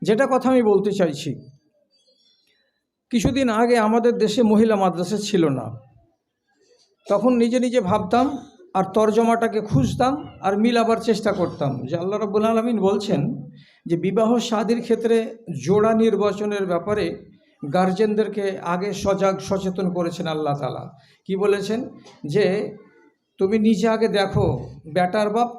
যেটা কথা আমি বলতে চাইছি, কিছুদিন আগে আমাদের দেশে মহিলা মাদ্রাসা ছিল না। তখন নিজে নিজে ভাবতাম আর তর্জমাটাকে খুঁজতাম আর মিলাবার চেষ্টা করতাম যে আল্লাহ রাব্বুল আলামিন বলছেন যে বিবাহ শাদীর ক্ষেত্রে জোড়া নির্বাচনের ব্যাপারে গার্জেনদেরকে আগে সচেতন করেছেন আল্লাহ তাআলা। কি বলেছেন যে তুমি নিজে আগে দেখো, বেটার বাপ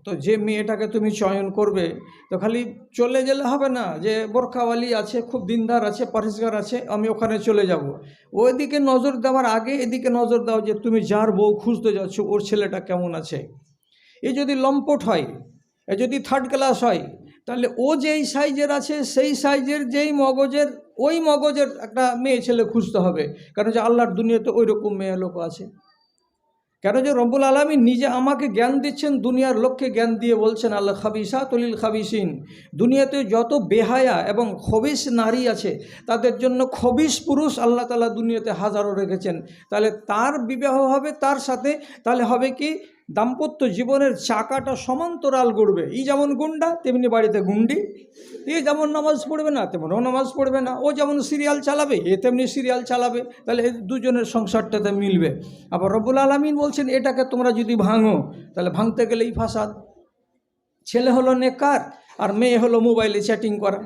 তো যে মেয়েটাকে তুমি চয়ন করবে তো খালি চলে গেলে হবে না যে বোরখাওয়ালি আছে, খুব দিনদার আছে, পরহেজগার আছে, আমি ওখানে চলে যাব। ওইদিকে নজর দেওয়ার আগে এদিকে নজর দাও যে তুমি যার বউ খুঁজতে যাচ্ছ ওর ছেলেটা কেমন আছে। এ যদি লম্পট হয়, এ যদি থার্ড ক্লাস হয়, তাহলে ও যেই সাইজের আছে সেই সাইজের যেই মগজের ওই মগজের একটা মেয়ে ছেলে খুঁজতে হবে। কারণ যে আল্লাহর দুনিয়াতে ওই রকম মেয়ে লোক আছে। কেন যে রব্বুল আলামিন নিজে আমাকে জ্ঞান দিচ্ছেন, দুনিয়ার লোককে জ্ঞান দিয়ে বলছেন আল্লাহ খাবিসাতুল লিল খাবিসিন, দুনিয়াতে যত বেহায়া এবং খবিস নারী আছে তাদের জন্য খবিস পুরুষ আল্লাহ তাআলা দুনিয়াতে হাজারো রেখেছেন। তাহলে তার বিবাহ হবে তার সাথে, তাহলে হবে কি দাম্পত্য জীবনের চাকাটা সমান্তরাল গড়বে। ই যেমন গুন্ডা তেমনি বাড়িতে গুন্ডি, এ যেমন নামাজ পড়বে না তেমনও নামাজ পড়বে না, ও যেমন সিরিয়াল চালাবে এ তেমনি সিরিয়াল চালাবে, তাহলে দুজনের সংসারটাতে মিলবে। আবার রব্বুল আলামিন বলছেন এটাকে তোমরা যদি ভাঙো তাহলে ভাঙতে গেলেই ফাসাদ। ছেলে হলো নেকার আর মেয়ে হলো মোবাইলে চ্যাটিং করা।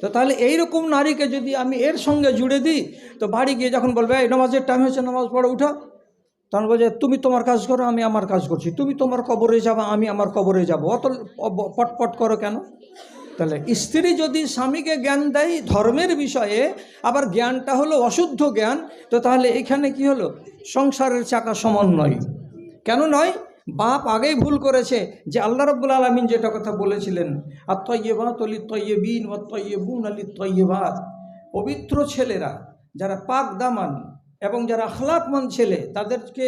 তো তাহলে এইরকম নারীকে যদি আমি এর সঙ্গে জুড়ে দিই তো বাড়ি গিয়ে যখন বলবে এই নামাজের টাইম হয়েছে নামাজ পড়ো উঠো, তখন বলছে তুমি তোমার কাজ করো আমি আমার কাজ করছি, তুমি তোমার কবরে যাবো আমি আমার কবরে যাব, অত পটপট করো কেন? তাহলে স্ত্রী যদি স্বামীকে জ্ঞান দেয় ধর্মের বিষয়ে, আবার জ্ঞানটা হলো অশুদ্ধ জ্ঞান, তো তাহলে এখানে কি হলো? সংসারের চাকা সমান নয়। কেন নয়? বাপ আগেই ভুল করেছে যে আল্লাহ রাব্বুল আলামিন যেটা কথা বলেছিলেন আত-তাইয়্যিবাতু লিত-তাইয়্যিবিন ওয়াত-তাইয়্যিবুনা লিত-তাইয়্যিবাত, পবিত্র ছেলেরা যারা পাক দামান এবং যারা আখলাকমন্দ ছেলে তাদেরকে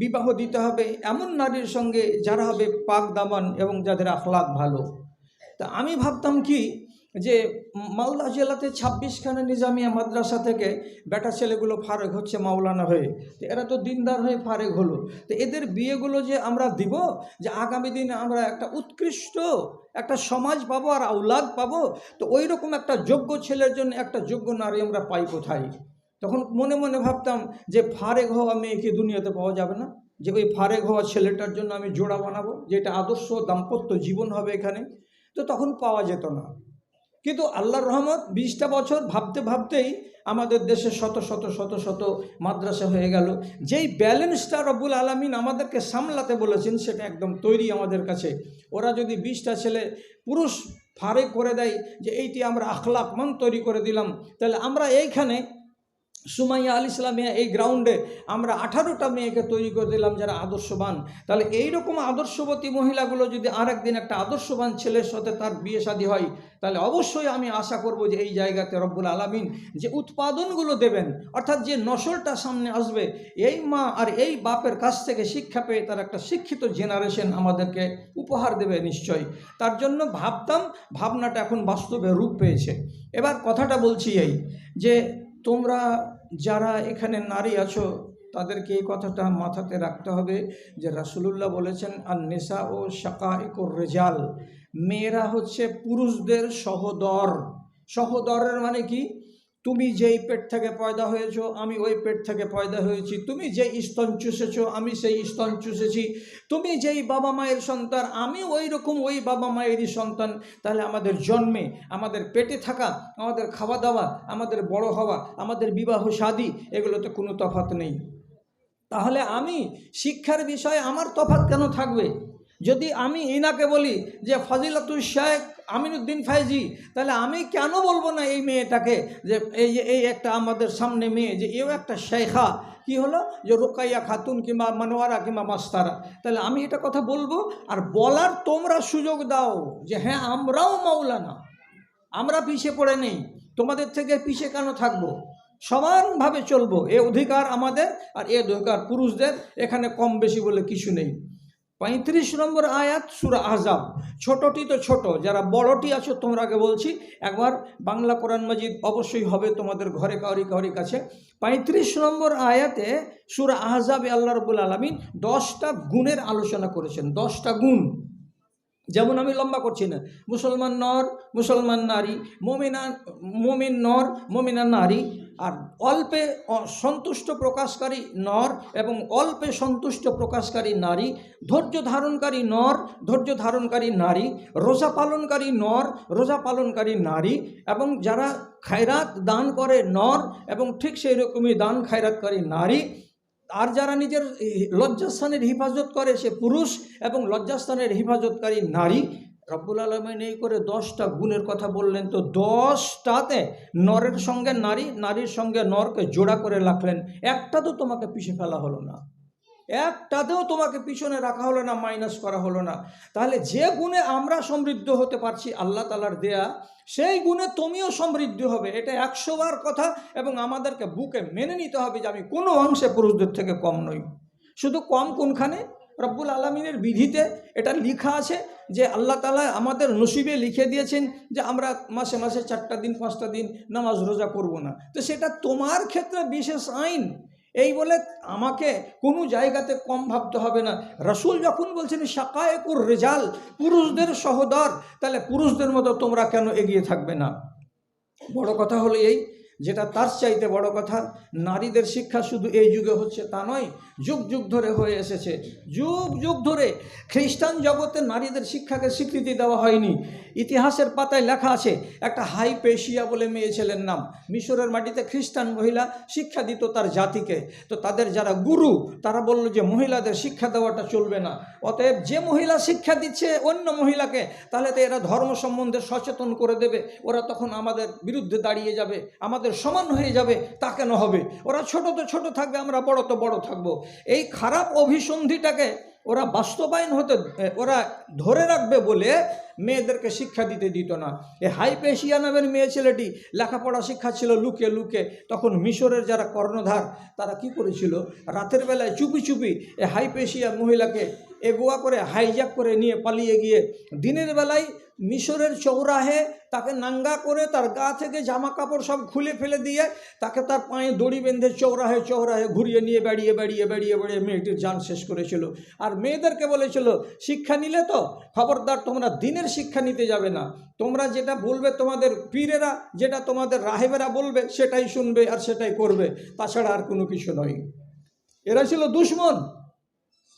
বিবাহ দিতে হবে এমন নারীর সঙ্গে যারা হবে পাক দামান এবং যাদের আখলাক ভালো। তা আমি ভাবতাম কি যে মালদা জেলাতে 26খানা নিজামিয়া মাদ্রাসা থেকে বেটা ছেলেগুলো ফারেক হচ্ছে মাওলানা হয়ে, তো এরা তো দিনদার হয়ে ফারেক হলো, তো এদের বিয়েগুলো যে আমরা দিব যে আগামী দিনে আমরা একটা উৎকৃষ্ট একটা সমাজ পাবো আর আওলাদ পাবো, তো ওই রকম একটা যোগ্য ছেলের জন্য একটা যোগ্য নারী আমরা পাই কোথায়? তখন মনে মনে ভাবতাম যে ফারেক হওয়া মেয়েকে দুনিয়াতে পাওয়া যাবে না, যে ওই ফারেক হওয়া ছেলেটার জন্য আমি জোড়া বানাবো যেটা আদর্শ দাম্পত্য জীবন হবে এখানে, তো তখন পাওয়া যেত না। কিন্তু আল্লাহর রহমত 20টা বছর ভাবতে ভাবতেই আমাদের দেশে শত শত শত শত মাদ্রাসা হয়ে গেল। যেই ব্যালেন্সটা রব্বুল আলামিন আমাদেরকে সামলাতে বলেছেন সেটা একদম তৈরি আমাদের কাছে। ওরা যদি 20টা ছেলে পুরুষ ফারেক করে দেয় যে এইটি আমরা আখলাকমন্দ তৈরি করে দিলাম, তাহলে আমরা এইখানে সুমাইয়া আল ইসলামিয়া এই গ্রাউন্ডে আমরা 18টা মেয়েকে তৈরি করে দিলাম যারা আদর্শবান। তাহলে এইরকম আদর্শবতী মহিলাগুলো যদি আরেকদিন একটা আদর্শবান ছেলের সাথে তার বিয়ে শাদী হয়, তাহলে অবশ্যই আমি আশা করব যে এই জায়গাতে রব্বুল আলামিন যে উৎপাদনগুলো দেবেন, অর্থাৎ যে নসলটা সামনে আসবে এই মা আর এই বাপের কাছ থেকে শিক্ষা পেয়ে তার একটা শিক্ষিত জেনারেশন আমাদেরকে উপহার দেবে নিশ্চয়ই। তার জন্য ভাবতাম, ভাবনাটা এখন বাস্তবে রূপ পেয়েছে। এবার কথাটা বলছি এই যে তোমরা যারা এখানে নারী আছো তাদেরকে এই কথাটা মাথাতে রাখতে হবে যে রাসূলুল্লাহ বলেছেন আন-নিসা ও শাকাইকুর রিজাল, মেয়েরা হচ্ছে পুরুষদের সহোদর। সহোদরের মানে কি? তুমি যেই পেট থেকে পয়দা হয়েছো আমি ওই পেট থেকে পয়দা হয়েছি, তুমি যেই স্তন চুষেছো আমি সেই স্তন চুষেছি, তুমি যেই বাবা মায়ের সন্তান আমি ওই রকম ওই বাবা মায়েরই সন্তান। তাহলে আমাদের জন্মে, আমাদের পেটে থাকা, আমাদের খাওয়া দাওয়া, আমাদের বড় হওয়া, আমাদের বিবাহ শাদী এগুলোতে কোনো তফাৎ নেই। তাহলে আমি শিক্ষার বিষয়ে আমার তফাৎ কেন থাকবে? যদি আমি ইনাকে বলি যে ফজিলাতুল শেখ আমিনুদ্দিন ফাইজি, তাহলে আমি কেন বলবো না এই মেয়েটাকে যে এই একটা আমাদের সামনে মেয়ে যে এও একটা শেখা, কি হলো যে রুকাইয়া খাতুন কিংবা মনোয়ারা কিংবা মাস্তারা, তাহলে আমি এটা কথা বলবো। আর বলার তোমরা সুযোগ দাও যে হ্যাঁ আমরাও মাওলানা, আমরা পিছিয়ে পড়ে নেই, তোমাদের থেকে পিছিয়ে কেন থাকবো? সমানভাবে চলবো, এ অধিকার আমাদের আর এ অধিকার পুরুষদের, এখানে কম বেশি বলে কিছু নেই। 35 নম্বর আয়াত সূরা আহজাব। ছোটটি তো ছোট, যারা বড়টি আছো তোমরা আগে বলছি একবার বাংলা কোরআন মাজিদ অবশ্যই হবে তোমাদের ঘরে কাউরি কাছে। 35 নম্বর আয়াতে সূরা আহজাবে আল্লাহ রাব্বুল আলামিন 10টা গুণের আলোচনা করেছেন। 10টা গুণ যেমন আমি লম্বা করছি না, মুসলমান নর, মুসলমান নারী, মুমিন নর, মুমিনা নারী, আর অল্পে সন্তুষ্ট প্রকাশকারী নর এবং অল্পে সন্তুষ্ট প্রকাশকারী নারী, ধৈর্য ধারণকারী নর, ধৈর্য ধারণকারী নারী, রোজা পালনকারী নর, রোজা পালনকারী নারী, এবং যারা খায়রাত দান করে নর এবং ঠিক সেই রকমই দান খায়রাতকারী নারী, আর যারা নিজের লজ্জাস্থানের হিফাজত করে সে পুরুষ এবং লজ্জাস্থানের হিফাজতকারী নারী। রব্বুল আলামিন এই করে 10টা গুণের কথা বললেন, তো 10টাতে নরের সঙ্গে নারী, নারীর সঙ্গে নরকে জোড়া করে রাখলেন। একটা তো তোমাকে পিছিয়ে ফেলা হলো না, একটাতেও তোমাকে পিছনে রাখা হলো না, মাইনাস করা হলো না। তাহলে যে গুণে আমরা সমৃদ্ধ হতে পারছি আল্লাহ তাআলার দেয়া, সেই গুণে তুমিও সমৃদ্ধ হবে। এটা 100 বার কথা, এবং আমাদেরকে বুকে মেনে নিতে হবে যে আমি কোনো অংশে পুরুষদের থেকে কম নই। শুধু কম কোনখানে? রব্বুল আলামিনের বিধিতে এটা লেখা আছে যে আল্লাহ তাআলা আমাদের নসিবে লিখে দিয়েছেন যে আমরা মাসে মাসে 4টা দিন 5টা দিন নামাজ রোজা করব না। তো সেটা তোমার ক্ষেত্রে বিশেষ আইন, এই বলে আমাকে কোনো জায়গাতে কম ভাবতে হবে না। রাসূল যখন বলছেন শাকায়েকুর রিজাল, পুরুষদের সহদর, তাহলে পুরুষদের মতো তোমরা কেন এগিয়ে থাকবে না? বড় কথা হলো এই, যেটা তার চাইতে বড় কথা, নারীদের শিক্ষা শুধু এই যুগে হচ্ছে তা নয়, যুগ যুগ ধরে হয়ে এসেছে। যুগ যুগ ধরে খ্রিস্টান জগতে নারীদের শিক্ষাকে স্বীকৃতি দেওয়া হয়নি। ইতিহাসের পাতায় লেখা আছে, একটা হাইপেশিয়া বলে মেয়ে ছেলের নাম, মিশরের মাটিতে খ্রিস্টান মহিলা শিক্ষা দিত তার জাতিকে। তো তাদের যারা গুরু তারা বলল যে মহিলাদের শিক্ষা দেওয়াটা চলবে না, অতএব যে মহিলা শিক্ষা দিচ্ছে অন্য মহিলাকে, তাহলে তো এরা ধর্ম সম্বন্ধে সচেতন করে দেবে, ওরা তখন আমাদের বিরুদ্ধে দাঁড়িয়ে যাবে, আমাদের সমান হয়ে যাবে। তা কেন হবে? ওরা ছোট তো ছোট থাকবে, আমরা বড় তো বড় থাকবো। এই খারাপ অভিসন্ধিটাকে ওরা বাস্তবায়ন হতে ওরা ধরে রাখবে বলে মেয়েদেরকে শিক্ষা দিতে দিত না। এই হাইপেশিয়া নামের মেয়ে ছেলেটি লেখাপড়া শিক্ষা ছিল লুকে লুকে। তখন মিশরের যারা কর্ণধার তারা কি করেছিল, রাতের বেলায় চুপি চুপি এই হাইপেশিয়া মহিলাকে এগোয়া করে হাইজ্যাক করে নিয়ে পালিয়ে গিয়ে দিনের বেলায় মিশরের চৌরাহে তাকে নাঙ্গা করে তার গা থেকে জামা কাপড় সব খুলে ফেলে দিয়ে তাকে তার পায়ে দড়ি বেঁধে চৌরাহে চৌরাহে ঘুরিয়ে নিয়ে বেড়িয়ে বেড়িয়ে বেড়িয়ে বেড়িয়ে মেয়েটির জান শেষ করেছিল। আর মেয়েদেরকে বলেছিল শিক্ষা নিলে তো খবরদার তোমরা দিনের শিক্ষা নিতে যাবে না, তোমরা যেটা বলবে তোমাদের পীরেরা, যেটা তোমাদের রাহেবেরা বলবে সেটাই শুনবে আর সেটাই করবে, তাছাড়া আর কোনো কিছু নয়। এরা ছিল দুশ্মন।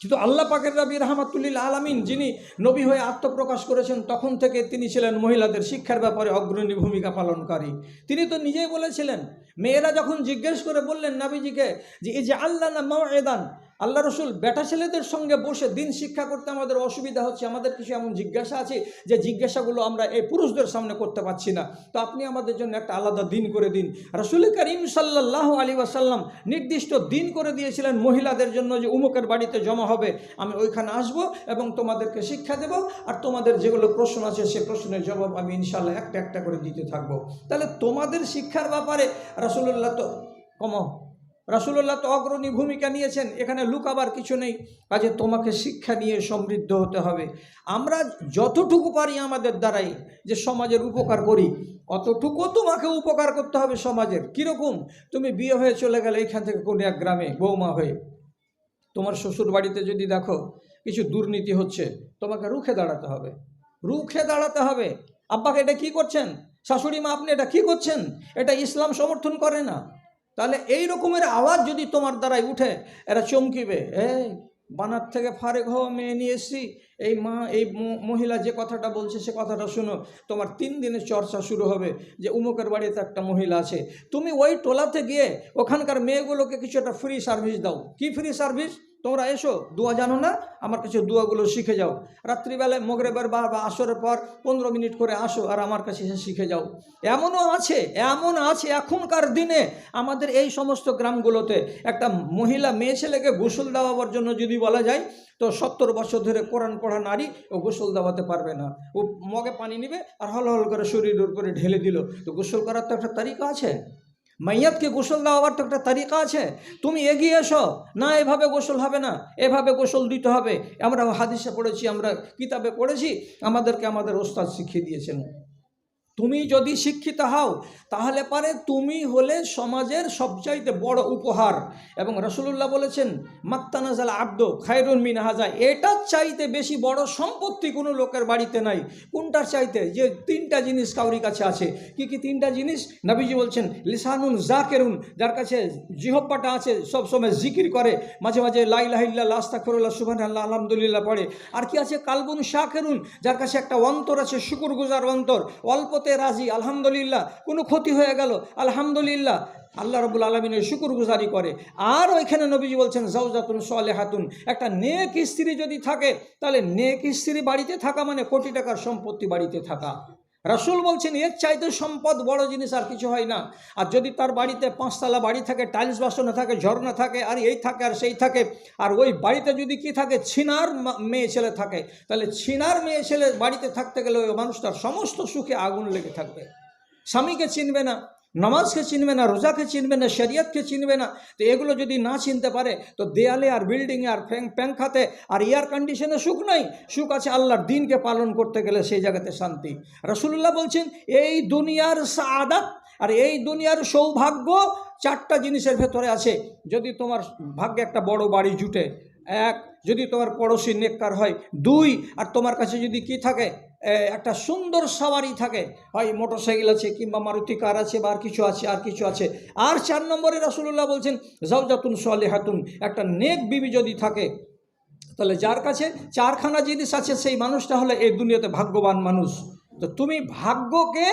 কিন্তু আল্লাহ পাকের নবী রাহমাতুল্লিল আলামিন যিনি নবী হয়ে আত্মপ্রকাশ করেছেন, তখন থেকে তিনি ছিলেন মহিলাদের শিক্ষার ব্যাপারে অগ্রণী ভূমিকা পালনকারী। তিনি তো নিজেই বলেছিলেন, মেয়েরা যখন জিজ্ঞেস করে বললেন নবীজিকে যে এই যে আল্লাহ না মাওয়েদান, আল্লাহ রসুল বেটা ছেলেদের সঙ্গে বসে দিন শিক্ষা করতে আমাদের অসুবিধা হচ্ছে, আমাদের কিছু এমন জিজ্ঞাসা আছে যে জিজ্ঞাসাগুলো আমরা এই পুরুষদের সামনে করতে পারছি না, তো আপনি আমাদের জন্য একটা আলাদা দিন করে দিন। রাসূল করিম সাল্লাল্লাহু আলাইহি ওয়াসাল্লাম নির্দিষ্ট দিন করে দিয়েছিলেন মহিলাদের জন্য যে উমুকের বাড়িতে জমা হবে, আমি ওইখানে আসব এবং তোমাদেরকে শিক্ষা দেব, আর তোমাদের যেগুলো প্রশ্ন আছে সে প্রশ্নের জবাব আমি ইনশাআল্লাহ একটা একটা করে দিতে থাকবো। তাহলে তোমাদের শিক্ষার ব্যাপারে রাসূলুল্লাহ তো অগ্রণী ভূমিকা নিয়েছেন, এখানে লুকাবার কিছু নেই। কাজে তোমাকে শিক্ষা নিয়ে সমৃদ্ধ হতে হবে। আমরা যতটুকু পারি আমাদের দ্বারাই যে সমাজের উপকার করি, অতটুকু তোমাকে উপকার করতে হবে সমাজের। কীরকম? তুমি বিয়ে হয়ে চলে গেলে এখান থেকে কোনো এক গ্রামে বৌমা হয়ে, তোমার শ্বশুর বাড়িতে যদি দেখো কিছু দুর্নীতি হচ্ছে, তোমাকে রুখে দাঁড়াতে হবে, রুখে দাঁড়াতে হবে। আব্বাকে এটা কি করছেন, শাশুড়ি মা আপনি এটা কি করছেন, এটা ইসলাম সমর্থন করে না। তাহলে এই রকমের আওয়াজ যদি তোমার দ্বারাই উঠে, এরা চমকিবে, এই বানার থেকে ফারেক হওয়া মেয়ে নিয়ে এসছি, এই মহিলা যে কথাটা বলছে সে কথাটা শুনো। তোমার 3 দিনের চর্চা শুরু হবে যে উমুকের বাড়িতে একটা মহিলা আছে। তুমি ওই টোলাতে গিয়ে ওখানকার মেয়েগুলোকে কিছু একটা ফ্রি সার্ভিস দাও। কি ফ্রি সার্ভিস? তোমরা এসো, দোয়া জানো না, আমার কাছে দোয়াগুলো শিখে যাও। রাত্রিবেলায় মাগরিবের বা আসরের পর 15 মিনিট করে আসো আর আমার কাছে এসে শিখে যাও। এমন আছে এখনকার দিনে আমাদের এই সমস্ত গ্রামগুলোতে একটা মহিলা মেয়ে ছেলেকে গোসল দেওয়ার জন্য যদি বলা যায়, তো 70 বছর ধরে কোরআন পড়া নারী ও গোসল দেওয়াতে পারবে না। ও মগে পানি নিবে আর হল হল করে শরীরের উপরে ঢেলে দিল। তো গোসল করার তো একটা তারিকা আছে, মাইয়াতকে গোসল দেওয়ার তো একটা তারিকা আছে। তুমি এগিয়ে এসো না, এভাবে গোসল হবে না, এভাবে গোসল দিতে হবে। আমরা হাদিসে পড়েছি, আমরা কিতাবে পড়েছি, আমাদেরকে আমাদের ওস্তাদ শিখিয়ে দিয়েছেন। তুমি যদি শিক্ষিত হও তাহলে পারে তুমি হলে সমাজের সবচাইতে বড় উপহার। এবং রাসূলুল্লাহ বলেছেন মাক্তানাজাল আব্দ খায়রুন মিন হাজা, এটার চাইতে বেশি বড় সম্পত্তি কোনো লোকের বাড়িতে নাই। কোনটার চাইতে? যে তিনটা জিনিস কাউরি কাছে আছে। কি কি তিনটা জিনিস? নবীজি বলছেন লিসানুন জাকিরুন, যার কাছে জিহ্বাটা আছে সব সময় জিকির করে, মাঝে মাঝে লা ইলাহা ইল্লাল্লাহ আস্তাগফিরুল্লাহ সুবহানাল্লাহ আলহামদুলিল্লাহ পড়ে। আর কি আছে? কালবুন শাকিরুন, যার কাছে একটা অন্তর আছে শুকরগুজার অন্তর, অল্পতে রাজি আলহামদুলিল্লাহ, কোনো ক্ষতি হয়ে গেল আলহামদুলিল্লাহ, আল্লাহ রাব্বুল আলামিনের শুকরগুজারি করে। আর ওইখানে নবীজি বলছেন জাওজাতুন সালেহাতুন, একটা নেক স্ত্রী যদি থাকে, তাহলে নেক স্ত্রী বাড়িতে থাকা মানে কোটি টাকার সম্পত্তি বাড়িতে থাকা। রাসূল বলছেন এর চাইতে সম্পদ বড় জিনিস আর কিছু হয় না। আর যদি তার বাড়িতে 5 তলা বাড়ি থাকে, টাইলস বাসনে থাকে, ঝর্ণা থাকে, আর এই থাকে আর সেই থাকে, আর ওই বাড়িতে যদি কি থাকে, ছিনার মেয়ে ছেলে থাকে, তাহলে ছিনার মেয়ে ছেলে বাড়িতে থাকতে গেলে ওই মানুষটার সমস্ত সুখে আগুন লেগে থাকবে। স্বামীকে চিনবে না, নামাজকে চিনবে না, রোজাকে চিনবে না, শরিয়তকে চিনবে না। তো এগুলো যদি না চিনতে পারে, তো দেয়ালে আর বিল্ডিংয়ে আর প্যাংখাতে আর এয়ার কন্ডিশনে সুখ নাই। সুখ আছে আল্লাহর দিনকে পালন করতে গেলে সেই জায়গাতে শান্তি। রাসূলুল্লাহ বলছেন এই দুনিয়ার সাআদাত আর এই দুনিয়ার সৌভাগ্য 4টা জিনিসের ভেতরে আছে। যদি তোমার ভাগ্যে একটা বড় বাড়ি জুটে, 1, যদি তোমার পড়োশি নেককার হয়, 2, আর তোমার কাছে যদি কি থাকে, একটা সুন্দর সাওয়ারি থাকে, হয় মোটরসাইকেল আছে কিংবা মারুতি কার আছে বা আর কিছু আছে, আর 4 নম্বরে রাসূলুল্লাহ বলছেন জাওজাতুন সালেহাতুন, একটা নেক বিবি যদি থাকে, তাহলে যার কাছে 4খানা জিনিস আছে সেই মানুষটা হলো এই দুনিয়াতে ভাগ্যবান মানুষ। তো তুমি ভাগ্যকে,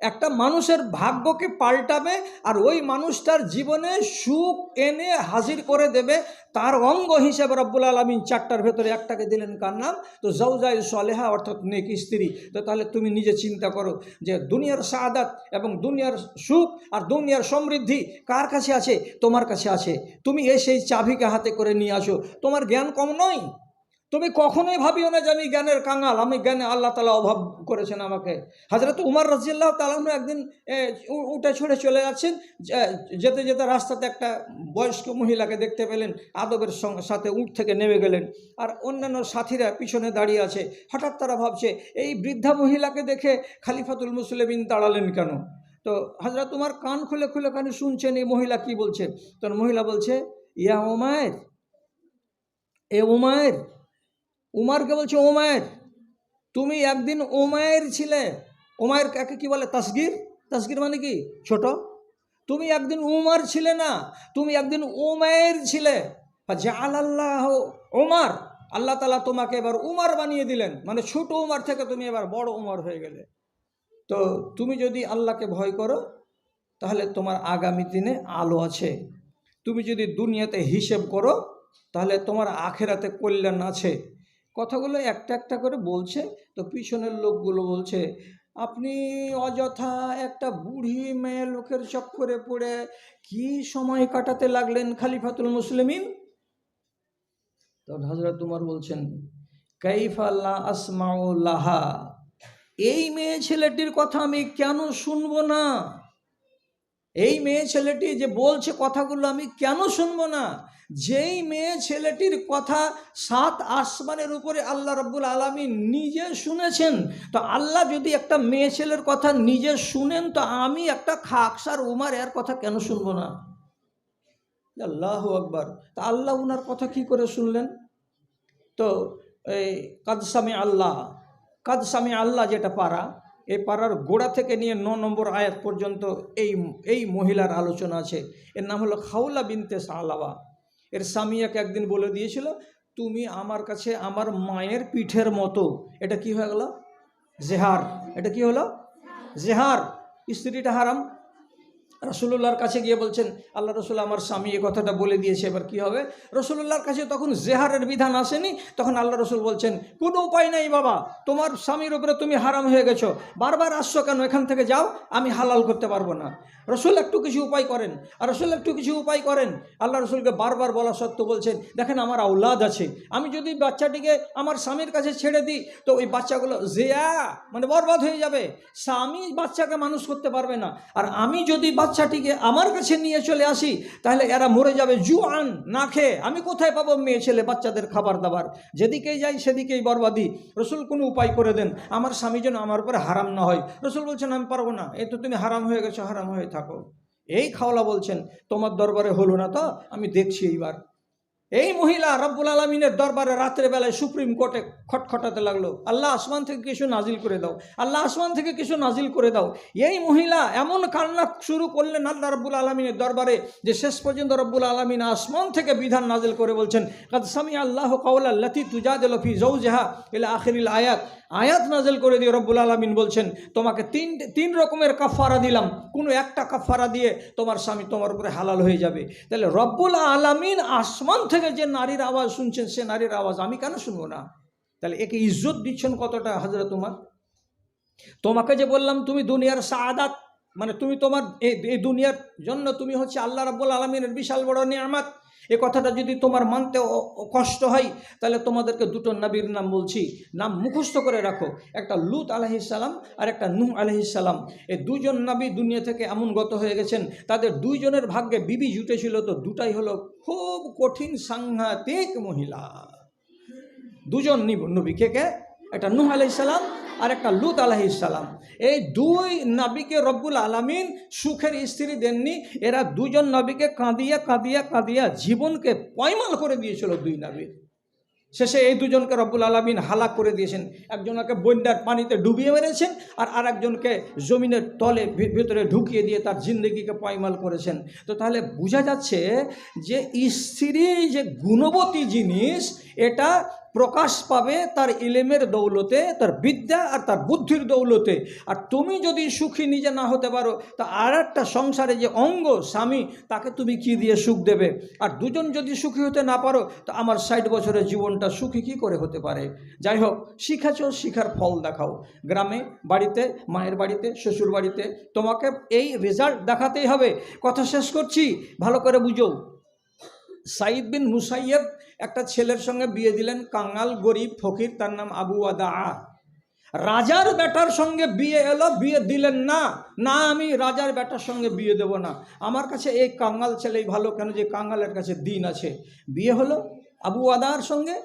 একটা মানুষের ভাগ্যকে পাল্টাবে আর ওই মানুষটার জীবনে সুখ এনে হাজির করে দেবে, তার অঙ্গ হিসেবে রব্বুল আলামিন 4টার ভেতরে একটাকে দিলেন, কার নাম? তো জাওজায়ে সালেহা, অর্থাৎ নেক স্ত্রী। তো তাহলে তুমি নিজে চিন্তা করো যে দুনিয়ার সাআদাত এবং দুনিয়ার সুখ আর দুনিয়ার সমৃদ্ধি কার কাছে আছে? তোমার কাছে আছে। তুমি সেই চাবিকে হাতে করে নিয়ে আসো। তোমার জ্ঞান কম নয়, তুমি কখনোই ভাবিও না যে আমি জ্ঞানের কাঙাল, আমি জ্ঞানে আল্লাহ তাআলা অভাব করেছেন আমাকে। হযরত উমর রাদিয়াল্লাহু তাআলা একদিন উঠে ছুটে চলে যাচ্ছেন, যেতে যেতে রাস্তাতে একটা বয়স্ক মহিলাকে দেখতে পেলেন, আদবের সাথে উট থেকে নেমে গেলেন, আর অন্যান্য সাথীরা পিছনে দাঁড়িয়ে আছে। হঠাৎ তারা ভাবছে এই বৃদ্ধা মহিলাকে দেখে খলিফাতুল মুসলিমিন দাঁড়ালেন কেন? তো হযরত উমর কান খুলে খুলে কানে শুনছেন এই মহিলা কি বলছে। তখন মহিলা বলছে ইয়া উমাইর, এ উমাইর। উমারকে বলছে উমাইর, তুমি একদিন উমাইর ছিলে। উমাইর কাকে কি বলে? তাসগির। তাসগির মানে কি? ছোট। তুমি একদিন উমার ছিলে না, তুমি একদিন উমাইর ছিলে। জাআলাল্লাহ উমার, আল্লাহ তাআলা তোমাকে এবার উমার বানিয়ে দিলেন, মানে ছোট উমার থেকে তুমি এবার বড় উমার হয়ে গেলে। তো তুমি যদি আল্লাহকে ভয় করো তাহলে তোমার আগামী দিনে আলো আছে। তুমি যদি দুনিয়াতে হিসেব করো তাহলে তোমার আখেরাতে কল্যাণ আছে। কথাগুলো একটা একটা করে বলছে, তো পিছনের লোকগুলো বলছে আপনি অযথা একটা বুড়ি মেয়ে লোকের চক্করে পড়ে কি সময় কাটাতে লাগলেন খলিফাতুল মুসলিমিন। তখন হযরত উমর বলছেন কাইফা লা আসমাউ লাহা, এই মেয়ে ছেলেটির কথা আমি কেন শুনবো না? এই মেয়ে ছেলেটি যে বলছে কথাগুলো আমি কেন শুনবো না? যেই মেয়ে ছেলেটির কথা 7 আসমানের উপরে আল্লাহ রাব্বুল আলামিন নিজে শুনেছেন, তো আল্লাহ যদি একটা মেয়ে ছেলের কথা নিজে শুনেন, তো আমি একটা খাকসার উমার এর কথা কেন শুনবো না? আল্লাহু আকবার। তা আল্লাহ উনার কথা কি করে শুনলেন? তো এই কাদসামি আল্লাহ যেটা পারা, এই পাড়ার গোড়া থেকে নিয়ে 9 নম্বর আয়াত পর্যন্ত এই মহিলার আলোচনা আছে। এর নাম হলো খাওলা বিনতে সালাবা। এর স্বামীকে একদিন বলে দিয়েছিল তুমি আমার কাছে আমার মায়ের পিঠের মতো। এটা কি হয়ে গেল? জেহার। এটা কি হলো? জেহার। স্ত্রীটা হারাম। রাসূলুল্লাহর কাছে গিয়ে বলছেন আল্লাহ রাসূল আমার স্বামী এই কথাটা বলে দিয়েছে, এবার কি হবে? রাসূলুল্লাহর কাছে তখন জেহারের বিধান আসেনি। তখন আল্লাহ রাসূল বলছেন কোনো উপায় নেই বাবা, তোমার স্বামীর উপরে তুমি হারাম হয়ে গেছো, বারবার আসছো কেন? এখান থেকে যাও, আমি হালাল করতে পারবো না। রাসূল একটু কিছু উপায় করেন, আর রাসূল একটু কিছু উপায় করেন। আল্লাহ রাসূলকে বারবার বলা সত্ত্বেও বলছেন দেখেন আমার আওলাদ আছে, আমি যদি বাচ্চাটিকে আমার স্বামীর কাছে ছেড়ে দিই তো ওই বাচ্চাগুলো জিয়া মানে বরবাদ হয়ে যাবে, স্বামী বাচ্চাকে মানুষ করতে পারবে না। আর আমি যদি বাচ্চা বাচ্চাটিকে আমার কাছে নিয়ে চলে আসি, তাহলে এরা মরে যাবে জুয়ান, না খেয়ে। আমি কোথায় পাবো মেয়ে ছেলে বাচ্চাদের খাবার দাবার? যেদিকেই যাই সেদিকেই বরবাদি। রসুল কোনো উপায় করে দেন আমার স্বামী যেন আমার উপরে হারাম না হয়। রসুল বলছেন আমি পারবো না, এই তো তুমি হারাম হয়ে গেছো, হারাম হয়ে থাকো। এই খাওয়ালা বলছেন তোমার দরবারে হলো না তো আমি দেখছি এইবার। এই মহিলা রব্বুল আলমিনের দরবারে রাত্রে বেলায় সুপ্রিম কোর্টে খটখটাতে লাগলো, আল্লাহ আসমান থেকে কিছু নাজিল করে দাও, আল্লাহ আসমান থেকে কিছু নাজিল করে দাও। এই মহিলা এমন কান্না শুরু করলেন আল্লাহ রব্বুল আলমিনের দরবারে যে শেষ পর্যন্ত রব্বুল আলমিন আসমান থেকে বিধান নাজিল করে বলছেন কাদ সামি আল্লাহ কাওলা আল্লাতী তুজাদিলু ফি যাওজিহা ইলা আখিরিল আয়াত। আয়াত নাজিল করে দিয়ে রব্বুল আলমিন বলছেন তোমাকে তিন রকমের কাফারা দিলাম, কোনো একটা কাফারা দিয়ে তোমার স্বামী তোমার উপরে হালাল হয়ে যাবে। তাহলে রব্বুল আলমিন আসমান থেকে যে নারীর আওয়াজ শুনছেন সে নারীর আওয়াজ আমি কেন শুনবো না? তাহলে একে ইজ্জত দিচ্ছেন কতটা হযরত উমর। তোমাকে যে বললাম তুমি দুনিয়ার সাআদাত, মানে তুমি তোমার এই দুনিয়ার জন্য তুমি হচ্ছে আল্লাহ রাব্বুল আলামিনের বিশাল বড় নিয়ামত, এই কথাটা যদি তোমার মানতে কষ্ট হয় তাহলে তোমাদেরকে দুটো নবীর নাম বলছি, নাম মুখস্থ করে রাখো। একটা লূত আলাইহিস সালাম আর একটা নূহ আলাইহিস সালাম। এই দুজন নবী দুনিয়া থেকে এমন গত হয়ে গেছেন, তাদের দুইজনের ভাগ্যে বিবি জুটেছিল তো দুটাই হলো খুব কঠিন সাংঘাতিক মহিলা। দুজন নবী কে? একটা নূহ আলাইহিস সালাম আর একটা লূত আলাইহিস সালাম। এই দুই নবীকে রব্বুল আলামিন সুখের স্ত্রী দেননি, এরা দুজন নবীকে কাঁদিয়া কাঁদিয়া কাঁদিয়া জীবনকে পয়মাল করে দিয়েছিল দুই নবীর। শেষে এই দুজনকে রব্বুল আলামিন হালাক করে দিয়েছেন। একজনকে বন্যার পানিতে ডুবিয়ে মেরেছেন আর আরেকজনকে জমিনের তলে ভেতরে ঢুকিয়ে দিয়ে তার জিন্দগিকে পয়মাল করেছেন। তো তাহলে বোঝা যাচ্ছে যে স্ত্রী যে গুণবতী জিনিস এটা প্রকাশ পাবে তার ইলেমের দৌলতে, তার বিদ্যা আর তার বুদ্ধির দৌলতে। আর তুমি যদি সুখী নিজে না হতে পারো তা আর একটা সংসারে যে অঙ্গ স্বামী তাকে তুমি কি দিয়ে সুখ দেবে? আর দুজন যদি সুখী হতে না পারো তো আমার 60 বছরের জীবনটা সুখী কী করে হতে পারে? যাই হোক, শিখেছ, শিখার ফল দেখাও। গ্রামে, বাড়িতে, মায়ের বাড়িতে, শ্বশুর বাড়িতে তোমাকে এই রেজাল্ট দেখাতেই হবে। কথা শেষ করছি, ভালো করে বুঝো। সাঈদ বিন মুসাইয়্যিব একটা ছেলের সঙ্গে বিয়ে দিলেন, কাঙ্গাল গরিব ফকির, তার নাম আবু ওয়াদা। রাজার বেটার সঙ্গে বিয়ে এলো, বিয়ে দিলেন না, না আমি রাজার বেটার সঙ্গে বিয়ে দেব না, আমার কাছে এই কাঙ্গাল ছেলেই ভালো, কেন যে কাঙ্গালের কাছে দিন আছে। বিয়ে হলো আবু ওয়াদার সঙ্গে।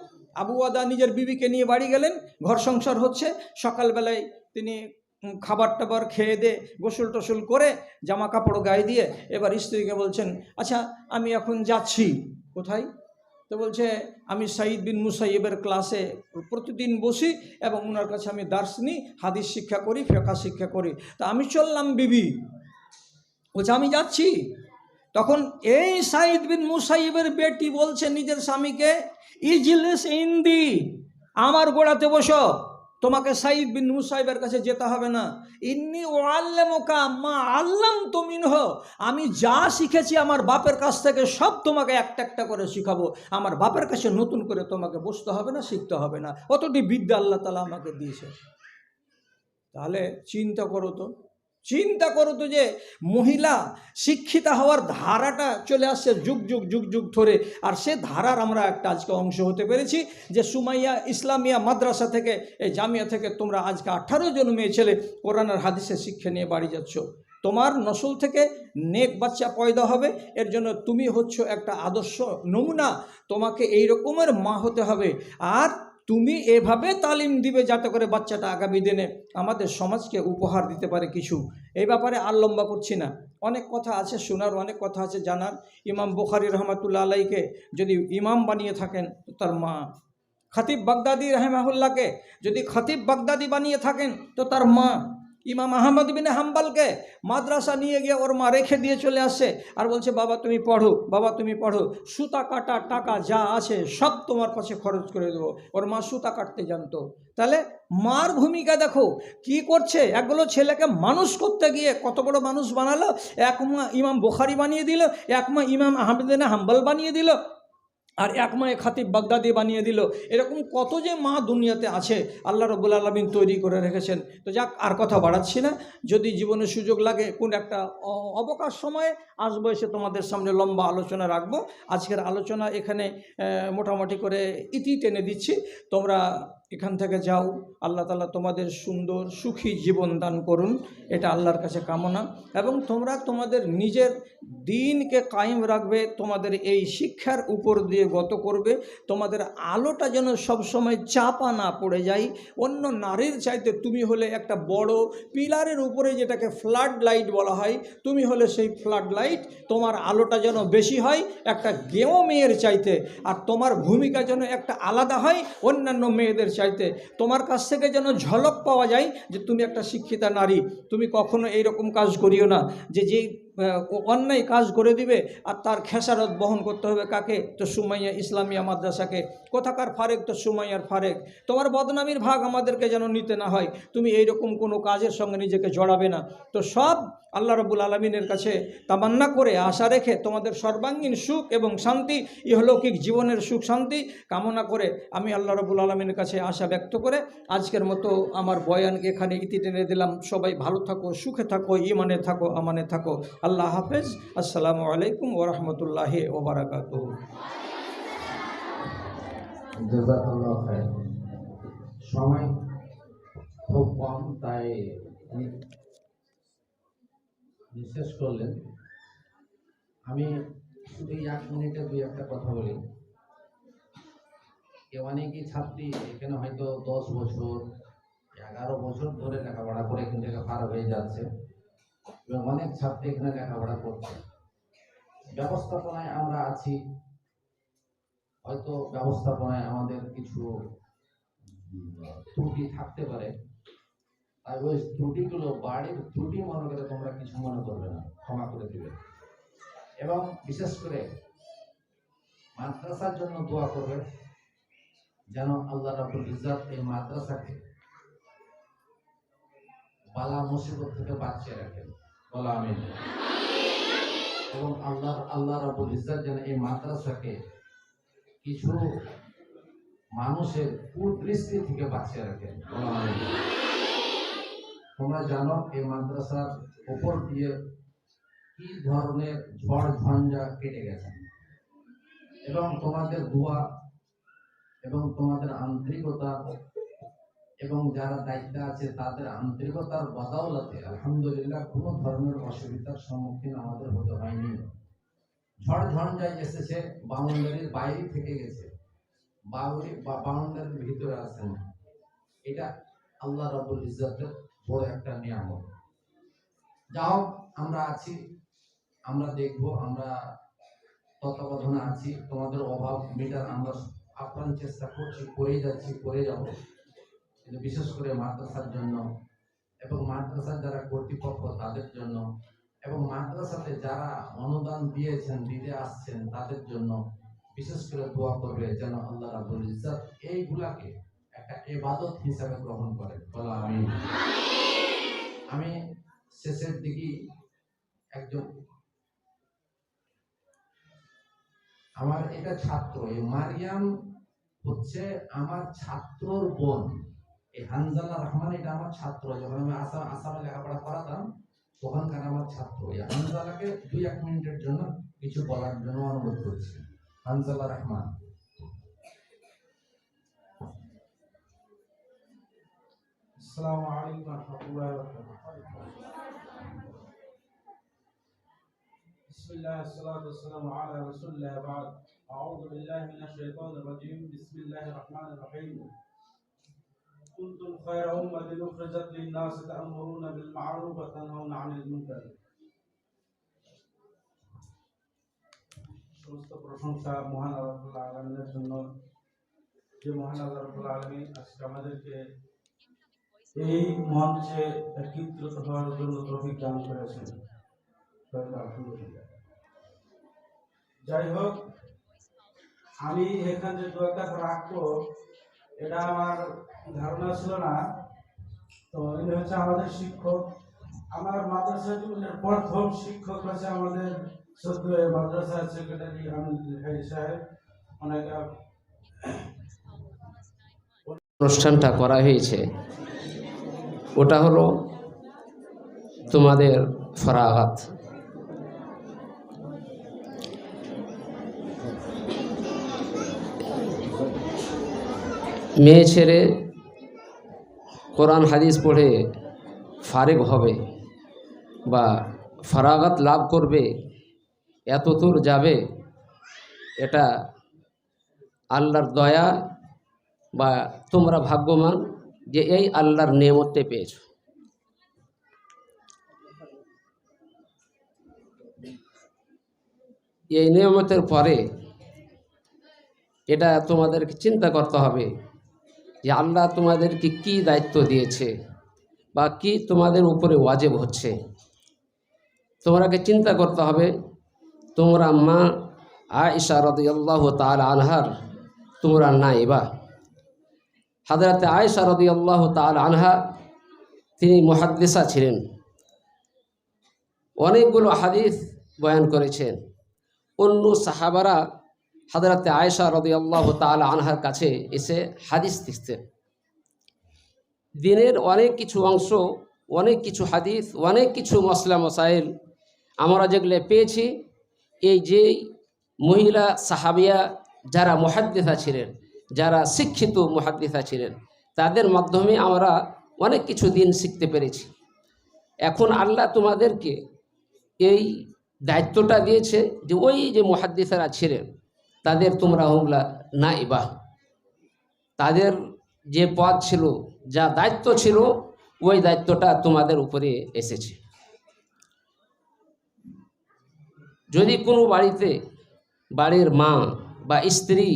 আবু ওয়াদা নিজের বিবিকে নিয়ে বাড়ি গেলেন, ঘর সংসার হচ্ছে। সকালবেলায় তিনি খাবার টাবার খেয়ে দিয়ে গোসল টোসল করে জামা কাপড় গায়ে দিয়ে এবার স্ত্রীকে বলছেন আচ্ছা আমি এখন যাচ্ছি। কোথায়? তো বলছে আমি সাঈদ বিন মুসাইয়্যিবের ক্লাসে প্রতিদিন বসি এবং ওনার কাছে আমি দার্স নিই, হাদিস শিক্ষা করি, ফিকহ শিক্ষা করি। তা আমি চললাম বিবি। বলছে আমি যাচ্ছি। তখন এই সাঈদ বিন মুসাইয়্যিবের বেটি বলছে নিজের স্বামীকে ইজলিস ইন্দি, আমার গোড়াতে বসো, তোমাকে সাঈদ বিন মুসাইয়্যিবের কাছে যেতে হবে না। ইন্নী উআল্লিমুকা মা আল্লামতু মিনহু, আমি যা শিখেছি আমার বাপের কাছ থেকে সব তোমাকে একটা একটা করে শিখাবো। আমার বাপের কাছে নতুন করে তোমাকে বসতে হবে না, শিখতে হবে না, অতটি বিদ্যা আল্লাহ তাআলা আমাকে দিয়েছে। তাহলে চিন্তা করো তো, চিন্তা করো তো যে মহিলা শিক্ষিতা হওয়ার ধারাটা চলে আসছে যুগ যুগ যুগ যুগ ধরে। আর সে ধারার আমরা একটা আজকে অংশ হতে পেরেছি যে সুমাইয়া ইসলামিয়া মাদ্রাসা থেকে, এই জামিয়া থেকে তোমরা আজকে 18 জন মেয়ে ছেলে কোরআন আর হাদিসের শিক্ষা নিয়ে বাড়ি যাচ্ছ। তোমার নসল থেকে নেক বাচ্চা পয়দা হবে, এর জন্য তুমি হচ্ছ একটা আদর্শ নমুনা। তোমাকে এই রকমের মা হতে হবে আর তুমি এভাবে তালিম দিবে যাতে করে বাচ্চাটা আগামী দিনে আমাদের সমাজকে উপহার দিতে পারে কিছু। এই ব্যাপারে আর লম্বা করছি না, অনেক কথা আছে শোনার, অনেক কথা আছে জানার। ইমাম বুখারী রহমাতুল্লাহ আলাইকে যদি ইমাম বানিয়ে থাকেন তো তার মা, খতিব বাগদাদি রাহিমাহুল্লাহকে যদি খতিব বাগদাদি বানিয়ে থাকেন তো তার মা, ইমাম আহমদ বিন হাম্বলকে মাদ্রাসা নিয়ে গিয়ে ওর মা রেখে দিয়ে চলে আসে আর বলছে বাবা তুমি পড়ো, বাবা তুমি পড়ো, সুতা কাটা টাকা যা আছে সব তোমার কাছে খরচ করে দেবো। ওর মা সুতা কাটতে জানতো। তাহলে মার ভূমিকা দেখো কি করছে। একগুলো ছেলেকে মানুষ করতে গিয়ে কত বড় মানুষ বানালো। এক মা ইমাম বুখারী বানিয়ে দিল, এক মা ইমাম আহমদ বিন হাম্বল বানিয়ে দিল, আর এক মায়ে খতিব বাগদাদি বানিয়ে দিল। এরকম কত যে মা দুনিয়াতে আছে আল্লাহ রাব্বুল আলামিন তৈরি করে রেখেছেন। তো যাক, আর কথা বাড়াচ্ছি না। যদি জীবনে সুযোগ লাগে কোন একটা অবকাশ সময়ে আসবো, এসে তোমাদের সামনে লম্বা আলোচনা রাখবো। আজকের আলোচনা এখানে মোটামুটি করে ইতি টেনে দিচ্ছি। তোমরা এখান থেকে যাও, আল্লাহ তাআলা তোমাদের সুন্দর সুখী জীবন দান করুন, এটা আল্লাহর কাছে কামনা। এবং তোমরা তোমাদের নিজের দিনকে কায়েম রাখবে, তোমাদের এই শিক্ষার উপর দিয়ে গত করবে, তোমাদের আলোটা যেন সবসময় চাপা না পড়ে যায়। অন্য নারীর চাইতে তুমি হলে একটা বড় পিলারের উপরে, যেটাকে ফ্লাড লাইট বলা হয়, তুমি হলে সেই ফ্লাড লাইট। তোমার আলোটা যেন বেশি হয় একটা গেঁয়ো মেয়ের চাইতে, আর তোমার ভূমিকা যেন একটা আলাদা হয় অন্যান্য মেয়েদের চাইতে। তোমার কাছ থেকে যেন ঝলক পাওয়া যায় যে তুমি একটা শিক্ষিতা নারী। তুমি কখনো এইরকম কাজ করিও না যে যেই অন্যায় কাজ করে দিবে আর তার খেসারত বহন করতে হবে কাকে? তো সুমাইয়া ইসলামিয়া মাদ্রাসাকে। কোথাকার ফারেক? তো সুমাইয়ার ফারেক। তোমার বদনামির ভাগ আমাদেরকে যেন নিতে না হয়। তুমি এইরকম কোনো কাজের সঙ্গে নিজেকে জড়াবে না। তো সব আল্লাহ রাব্বুল আলামিনের কাছে তামান্না করে আশা রেখে তোমাদের সর্বাঙ্গীন সুখ এবং শান্তি, ইহলৌকিক জীবনের সুখ শান্তি কামনা করে আমি আল্লাহ রাব্বুল আলামিনের কাছে আশা ব্যক্ত করে আজকের মতো আমার বয়ানকে এখানে ইতি টেনে দিলাম। সবাই ভালো থাকো, সুখে থাকো, ঈমানে থাকো, আমানে থাকো। আল্লাহ হাফেজ। আসসালামু আলাইকুম ওয়া রাহমাতুল্লাহি ওয়া বারাকাতুহু। জাযাকাল্লাহু খাইর। সময় খুব কম, তাই বিশেষ করলেন। আমি শুধু 1 মিনিটে 2-1টা কথা বলি। অনেকই ছাত্রী এখানে হয়তো 10 বছর 11 বছর ধরে লেখাপড়া করে এখান থেকে পার হয়ে যাচ্ছে, এবং অনেক ছাত্রী এখানে লেখাপড়া করছে। ব্যবস্থাপনায় আমরা আছি, হয়তো ব্যবস্থাপনায় আমাদের কিছু ত্রুটি থাকতে পারে, তাই ওই ত্রুটিগুলো বাড়ির ত্রুটি মনে করে তোমরা কিছু মনে করবে না, ক্ষমা করে দিবে। এবং বিশেষ করে মাদ্রাসার জন্য দোয়া করবে, যেন আল্লাহ রাব্বুল ইজ্জত এই মাদ্রাসাকে বালা মুসিবত থেকে বাঁচিয়ে রাখেন। বলা আমিন। এবং আল্লাহ রাব্বুল ইজ্জত যেন এই মাদ্রাসাকে কিছু মানুষের কুদৃষ্টি থেকে বাঁচিয়ে রাখেন। বলা আমিন। তোমরা জানো এই মাদ্রাসার উপর দিয়ে কি ধরনের ঝড় ঝঞ্ঝা কেটে গেছে, এবং তোমাদের দোয়া এবং তোমাদের আন্তরিকতা এবং যারা দায়িত্বে আছে তাদের আন্তরিকতার বদৌলতে আলহামদুলিল্লাহ কোনো ধরনের অসুবিধার সম্মুখীন আমাদের হতে হয়নি। ঝড় ঝঞ্ঝায় এসেছে, বাউন্ডারির বাইরে থেকে গেছে, বাউন্ডারির ভিতরে আসে না। এটা আল্লাহ রাব্বুল ইজ্জতের বড় একটা নিয়ামত। যাও, আমরা আছি, আমরা দেখব, আমরা তত্ত্বাবধানে আছি। তোমাদের অভাব মেটার আমরা আপ্রাণ চেষ্টা করছি, করেই যাচ্ছি, করে যাব। কিন্তু বিশেষ করে মাদ্রাসার জন্য এবং মাদ্রাসার যারা কর্তৃপক্ষ তাদের জন্য এবং মাদ্রাসাতে যারা অনুদান দিয়েছেন, দিতে আসছেন তাদের জন্য বিশেষ করে দোয়া করবে যেন আল্লাহ রাব্বুল ইজ্জত এইগুলাকে একটা ইবাদত হিসাবে গ্রহণ করে। বলা আমিন। আমি শেষের দিকে একজন আমার এটা ছাত্র, এই মারিয়াম হচ্ছে আমার ছাত্রর বোন। এই হানজালা রহমান এটা আমার ছাত্র। যখন আমি আসামে লেখাপড়া করাতাম তখনকার আমার ছাত্র। এই হানজালাকে 2-1 মিনিটের জন্য কিছু বলার জন্য অনুরোধ করছি। হানজালা রহমান। আসসালামু আলাইকুম ওয়া রাহমাতুল্লাহি ওয়া বারাকাতুহু। বিসমিল্লাহ আসসালাতু ওয়াসসালামু আলা রাসূলিল্লাহ বা'দ। আউযু বিল্লাহি মিনাশ শাইতানির রাজীম। বিসমিল্লাহির রহমানির রহিম। কুনতুম খায়রা উম্মাতিন উখরিজাত লিন-নাস তা'মুরুনা বিল মা'রুফ ওয়া তানহাউনা 'আনিল মুনকার। সমস্ত প্রশংসা মহান আল্লাহ রাব্বুল আলামিনের জন্য, যে মহান আল্লাহ রাব্বুল আলামিন আজকে আমাদেরকে এই মঞ্চে একত্রিত হওয়ার জন্য তৌফিক দান করেছেন। আলহামদুলিল্লাহ। যাই হোক, আমি এখানে যে দোয়াটা রাখবো এটা আমার ধারণা ছিল না। তো ইনি হচ্ছে আমাদের শিক্ষক। আমার মাদ্রাসা জীবনের প্রথম শিক্ষক হচ্ছে আমাদের সদ্য মাদ্রাসার সেক্রেটারি আমিনুল হাজি সাহেব। অনেকে অনুষ্ঠানটা করা হয়েছে ওটা হলো তোমাদের ফরাগাত। মেয়ে ছেড়ে কোরআন হাদিস পড়ে ফারেগ হবে বা ফারাগাত লাভ করবে, এত দূর যাবে, এটা আল্লাহর দয়া বা তোমরা ভাগ্যবান যে এই আল্লাহর নেয়ামতটা পেয়েছ। এই নিয়ামতের পরে এটা তোমাদেরকে চিন্তা করতে হবে যে আল্লাহ তোমাদেরকে কি দায়িত্ব দিয়েছে বা কি তোমাদের উপরে ওয়াজিব হচ্ছে। তোমাকে চিন্তা করতে হবে তোমরা মা আয়েশা রাদিয়াল্লাহু তাআলা আনহার তোমরা নাইবা। হযরত আয়েশা রাদিয়াল্লাহু তাআলা আনহা তিনি মুহাদ্দিসা ছিলেন, অনেকগুলো হাদিস বয়ান করেছেন। অন্য সাহাবারা হযরত আয়েশা রাদিয়াল্লাহু তাআলা আনহার কাছে এসে হাদিস শিখতেন। দিনের অনেক কিছু অংশ, অনেক কিছু হাদিস, অনেক কিছু মসলা মসাইল আমরা যেগুলো পেয়েছি, এই যে মহিলা সাহাবিয়া যারা মুহাদ্দিসা ছিলেন, যারা শিক্ষিত মুহাদ্দিসা ছিলেন, তাদের মাধ্যমে আমরা অনেক কিছু দিন শিখতে পেরেছি। এখন আল্লাহ তোমাদেরকে এই দায়িত্বটা দিয়েছে যে ওই যে মুহাদ্দিসরা ছিলেন তাদের তোমরা হুমলা নাইবা, তাদের যে পদ ছিল, যা দায়িত্ব ছিল, ওই দায়িত্বটা তোমাদের উপরে এসেছে। যদি কোনো বাড়িতে বাড়ির মা বা স্ত্রী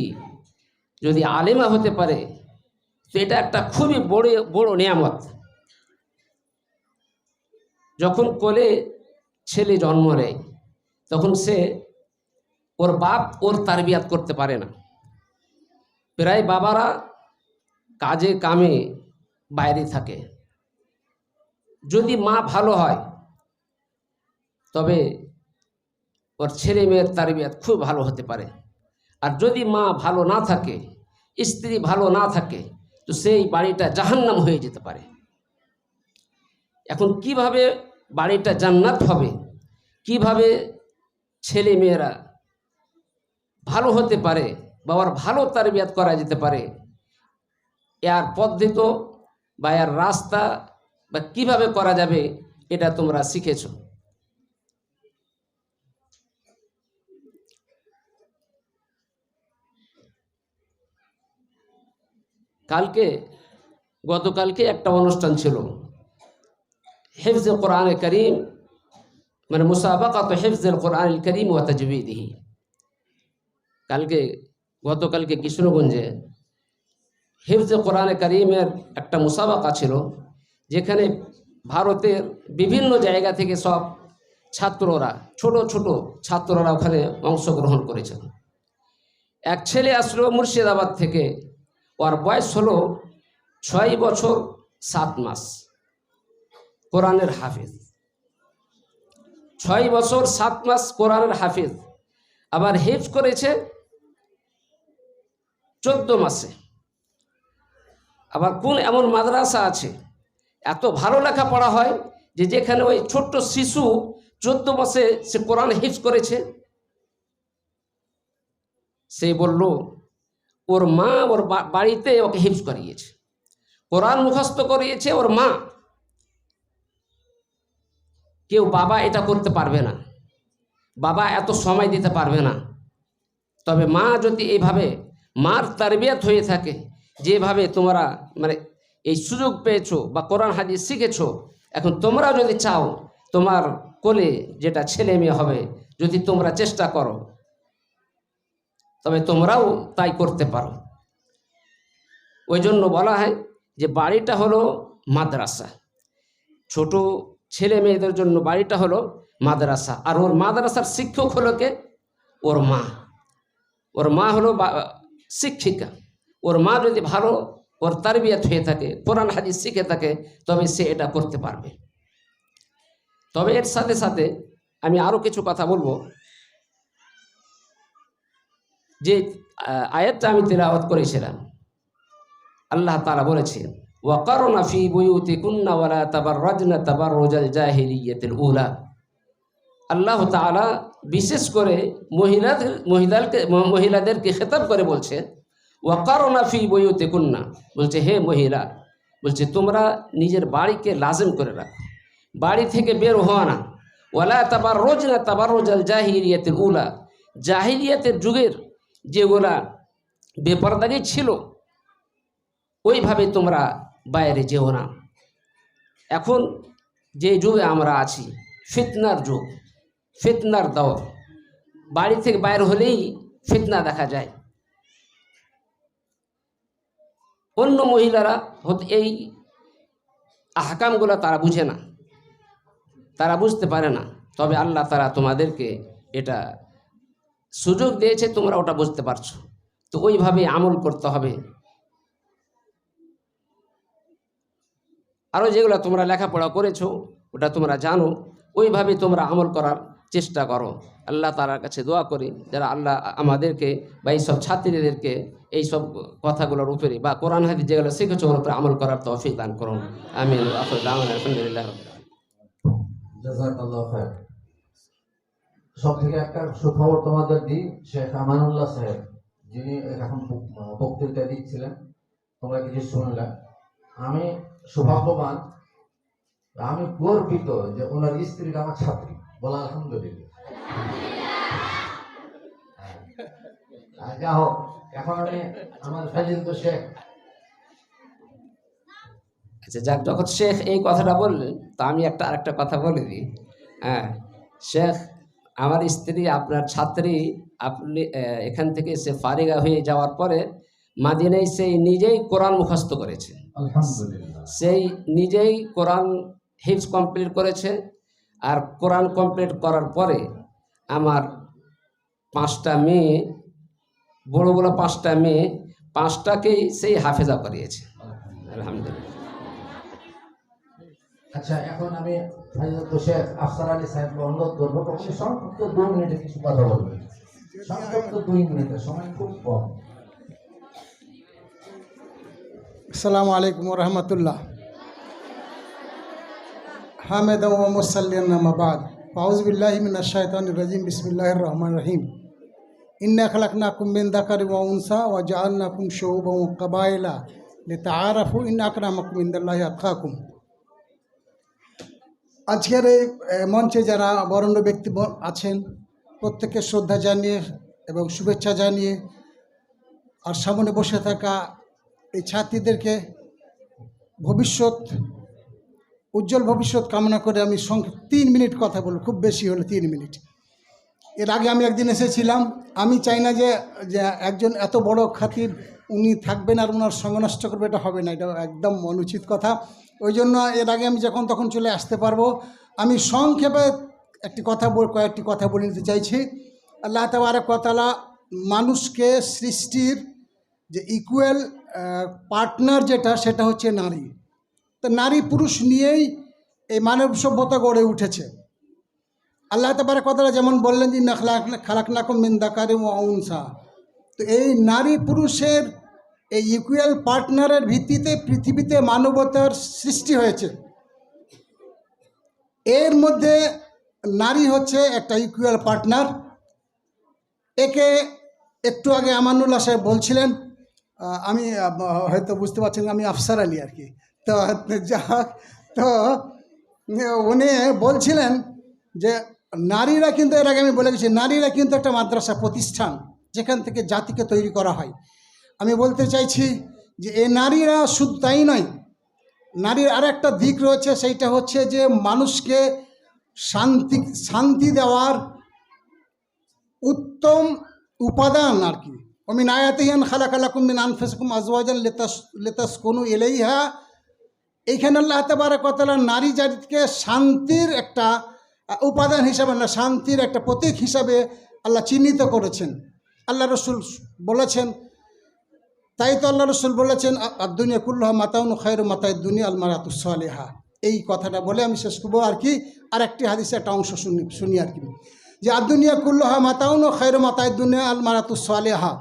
যদি আলেমা হতে পারে তো এটা একটা খুবই বড় নিয়ামত। যখন কোলে ছেলে জন্ম নেয় তখন সে ওর বাপ ওর তারবিয়াত করতে পারে না। প্রায় বাবারা কাজে কামে বাইরে থাকে। যদি মা ভালো হয় তবে ওর ছেলে মেয়ের তারবিয়াত খুব ভালো হতে পারে। আর যদি মা ভালো না থাকে, স্ত্রী ভালো না থাকে, তো সেই বাড়িটা জাহান্নাম হয়ে যেতে পারে। এখন কিভাবে বাড়িটা জান্নাত হবে, কিভাবে ছেলে মেয়েরা ভালো হতে পারে, বাবার ভালো তারবিয়াত করা যেতে পারে, এর পদ্ধতি বা এর রাস্তা বা কিভাবে করা যাবে, এটা তোমরা শিখেছ। গতকালকে একটা অনুষ্ঠান ছিল, হিফজ কোরআন করিম, মানে মুসাবাকাত হিফজ কোরআন করিম ওয়া তাজবিদিহি। গতকালকে কৃষ্ণগঞ্জে হিফজ কোরআন করিমের একটা মুসাবাকা ছিল, যেখানে ভারতের বিভিন্ন জায়গা থেকে সব ছাত্ররা, ছোট ছোট ছাত্ররা ওখানে অংশগ্রহণ করেছেন। এক ছেলে আসলো মুর্শিদাবাদ থেকে, ওর বয়স হলো 6 বছর 7 মাস, কোরআনের হাফিজ। 6 বছর 7 মাস কোরআনের হাফিজ, আবার হিফজ করেছে 14 মাসে। আবার কোন এমন মাদ্রাসা আছে এত ভালো লেখাপড়া হয় যে যেখানে ওই ছোট্ট শিশু 14 মাসে সে কোরআন হিফজ করেছে। সে বলল ওর মা ওর বাড়িতে ওকে হিফজ করিয়েছে, কোরআন মুখস্থ করিয়েছে ওর মা। কেউ বাবা এটা করতে পারবে না, বাবা এত সময় দিতে পারবে না। তবে মা যদি এইভাবে মার তারবিয়াত হয়ে থাকে, যেভাবে তোমরা মানে এই সুযোগ পেয়েছো বা কোরআন হাদিস শিখেছো, এখন তোমরা যদি চাও তোমার কোলে যেটা ছেলে মেয়ে হবে, যদি তোমরা চেষ্টা করো তবে তোমরাও তাই করতে পারো। ওই জন্য বলা হয় যে বাড়িটা হলো মাদ্রাসা। ছোট ছেলে মেয়েদের জন্য বাড়িটা হলো মাদ্রাসা। আর ওর মাদ্রাসার শিক্ষক হলো কে? ওর মা। ওর মা হলো শিক্ষিকা। ওর মা যদি ভালো ওর তারবিয়াত হয়ে থাকে, কোরআন হাদিস শিখে থাকে, তবে সে এটা করতে পারবে। তবে এর সাথে সাথে আমি আরও কিছু কথা বলবো। যে আয়াতটা আমি তিলাওয়াত করেছিলাম, আল্লাহ তাআলা বলেছেন ওয়াকারনা ফি বুয়ুতিকুন্না ওয়ালা তাবাররাজনা তাবাররুজাল জাহিলিয়াতিল উলা। আল্লাহ তাআলা বিশেষ করে মহিলাদেরকে খেতাব করে বলছে ওয়াকারনা ফি বুয়ুতিকুন্না, বলছে হে মহিলা, বলছে তোমরা নিজের বাড়িকে লাজিম করে রাখো, বাড়ি থেকে বের হওয়া না। ওয়ালা তাবাররুজনা তাবাররুজাল জাহিলিয়াতিল উলা, জাহিলিয়াতের যুগের যেগুলা বেপরদাগি ছিল ওইভাবে তোমরা বাইরে যেও না। এখন যে যুগে আমরা আছি ফিতনার যুগ, ফিতনার দৌর, বাড়ি থেকে বাইর হলেই ফিতনা দেখা যায়। অন্য মহিলারা এই আহকামগুলো তারা বুঝে না, তারা বুঝতে পারে না, তবে আল্লাহ তারা তোমাদেরকে এটা সুযোগ দিয়েছে, তোমরা ওটা বুঝতে পারছো, তো ওইভাবে আমল করতে হবে। আরও যেগুলো তোমরা লেখাপড়া করেছো ওটা তোমরা জানো, ওইভাবে তোমরা আমল করার চেষ্টা করো। আল্লাহ তাআলার কাছে দোয়া করি যারা আল্লাহ আমাদেরকে বা এইসব ছাত্রীদেরকে এইসব কথাগুলোর উপরে বা কোরআন হাদিস যেগুলো শিখেছো ওর উপরে আমল করার তৌফিক দান করুন। আমিন। আলহামদুলিল্লাহ। জাযাকাল্লাহু খায়র। সব থেকে একটা সুখবর তোমাদের দিই, শেখ আমানুল্লাহ সাহেব যিনি এখন বক্তৃতা দিচ্ছিলেন, তোমরা কিছু শুনলে, আমি সৌভাগ্যবান, আমি গর্বিত যে ওনার স্ত্রীটা আমার ছাত্রী, বলা আলহামদুলিল্লাহ। যা হোক, এখন আমি আমার ফাজিল তো শেখ। আচ্ছা যাক, যখন শেখ এই কথাটা বললেন তা আমি আরেকটা কথা বলে দিই। হ্যাঁ, শেখ আমার স্ত্রী আপনার ছাত্রী, আপনি এখান থেকে সে ফারিগা হয়ে যাওয়ার পরে মাদিনায় সেই নিজেই কোরআন মুখস্থ করেছে, আলহামদুলিল্লাহ। সেই নিজেই কোরআন হিফজ কমপ্লিট করেছে। আর কোরআন কমপ্লিট করার পরে আমার 5টা মেয়ে, বড় বড় 5টা মেয়ে, 5টাকেই সেই হাফেজা করিয়েছে, আলহামদুলিল্লাহ। আচ্ছা, এখন আমি ফাজিলাতুল শেখ আফসার আলী সাহেবকে অনুরোধ করবো, আপনি সংক্ষিপ্ত 2 মিনিটে কিছু কথা বলবেন। সংক্ষিপ্ত 2 মিনিটে, সময় খুব কম। আসসালামু আলাইকুম রহমতুল্লাহ। হামেদ ওয়া মুসাল্লিয়ান আম্মা বাদ। আউযু বিল্লাহি মিনাশ শাইতানির রাজিম। বিসমিল্লাহির রহমানির রহিম। ইন্না খালাকনাকুম মিন যাকারিন ওয়া উনসা ওয়া জাআলনাকুম শুউবান ওয়া কাবাইলা লিতাআরাফু ইন্না আকরামাকুম ইনদাল্লাহি আতকাকুম। আজকের এই মঞ্চে যারা বরেণ্য ব্যক্তি আছেন প্রত্যেককে শ্রদ্ধা জানিয়ে এবং শুভেচ্ছা জানিয়ে, আর সামনে বসে থাকা এই ছাত্রীদেরকে উজ্জ্বল ভবিষ্যৎ কামনা করে আমি 3 মিনিট কথা বলব, খুব বেশি হলে 3 মিনিট। এর আগে আমি একদিন এসেছিলাম, আমি চাই না যে একজন এত বড় খাতিব উনি থাকবেন আর ওনার সময় নষ্ট করবে, এটা হবে না, এটা একদম অনুচিত কথা। ওই জন্য এর আগে আমি যখন তখন চলে আসতে পারবো। আমি সংক্ষেপে কয়েকটি কথা বলে নিতে চাইছি। আল্লাহ তাবারক ওয়া তাআলা মানুষকে সৃষ্টির যে ইকুয়াল পার্টনার সেটা হচ্ছে নারী। তো নারী পুরুষ নিয়েই এই মানব সভ্যতা গড়ে উঠেছে। আল্লাহ তাবারক ওয়া তাআলা যেমন বললেন যে ইন্না খালাকনাকুম মিন যাকারিন ওয়া উনসা, তো এই নারী পুরুষের এই ইকুয়াল পার্টনারের ভিত্তিতে পৃথিবীতে মানবতার সৃষ্টি হয়েছে। এর মধ্যে নারী হচ্ছে একটা ইকুয়াল পার্টনার। একে একটু আগে আমানুল্লাহ সাহেব বলছিলেন, আমি হয়তো বুঝতে পারছেন আমি আফসার আলী আর কি, তো তো উনি বলছিলেন যে নারীরা কিন্তু, এর আগে আমি বলে গেছি, নারীরা কিন্তু একটা মাদ্রাসা প্রতিষ্ঠান যেখান থেকে জাতিকে তৈরি করা হয়। আমি বলতে চাইছি যে এই নারীরা শুধু তাই নয়, নারীর আর একটা দিক রয়েছে, সেইটা হচ্ছে যে মানুষকে শান্তি দেওয়ার উত্তম উপাদান আর কি। ওমিন আয়াতিহি আন খালাকা লাকুম মিন আনফুসিকুম আজওয়াজান লিতাসকুনু ইলাইহা। এইখানে আল্লাহ তাবারক ওয়া তাআলা নারী জাতিকে শান্তির একটা উপাদান হিসাবে না, শান্তির একটা প্রতীক হিসাবে আল্লাহ চিহ্নিত করেছেন। আল্লাহ রসুল বলেছেন, তাই তো আল্লাহ রসুল বলেছেন আদ-দুনিয়া কুল্লুহা মাতাউন খায়রু মাতাইদ দুনিয়া আল মারাতুস সালিহা। এই কথাটা বলে আমি শেষ করবো আর কি। আর একটি হাদিসের একটা অংশ শুনি আর কি, যে আদ-দুনিয়া কুল্লুহা মাতাউন খায়রু মাতাইদ দুনিয়া আল মারাতুস সালিহা।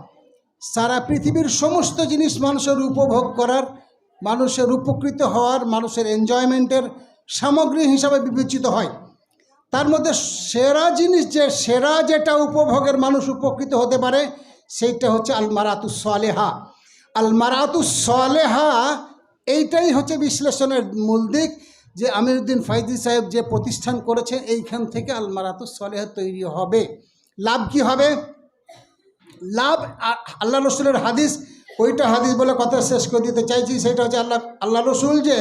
সারা পৃথিবীর সমস্ত জিনিস মানুষের উপভোগ করার, মানুষের উপকৃত হওয়ার, মানুষের এনজয়মেন্টের সামগ্রী হিসাবে বিবেচিত হয়। তার মধ্যে সেরা জিনিস, যেটা উপভোগের মানুষ উপকৃত হতে পারে, সেইটা হচ্ছে আল মারাতুস সালিহা। আল মারাতুস সালেহা, এইটাই হচ্ছে বিশ্লেষণের মূল দিক, যে আমিরউদ্দিন ফাইজি সাহেব যে প্রতিষ্ঠান করেছে এইখান থেকে আল মারাতুস সালেহা তৈরি হবে। লাভ কি হবে? লাভ আল্লাহ রসুলের হাদিস, ওইটা হাদিস বলে কথা শেষ করে দিতে চাইছি। সেটা হচ্ছে আল্লাহ রসুল যে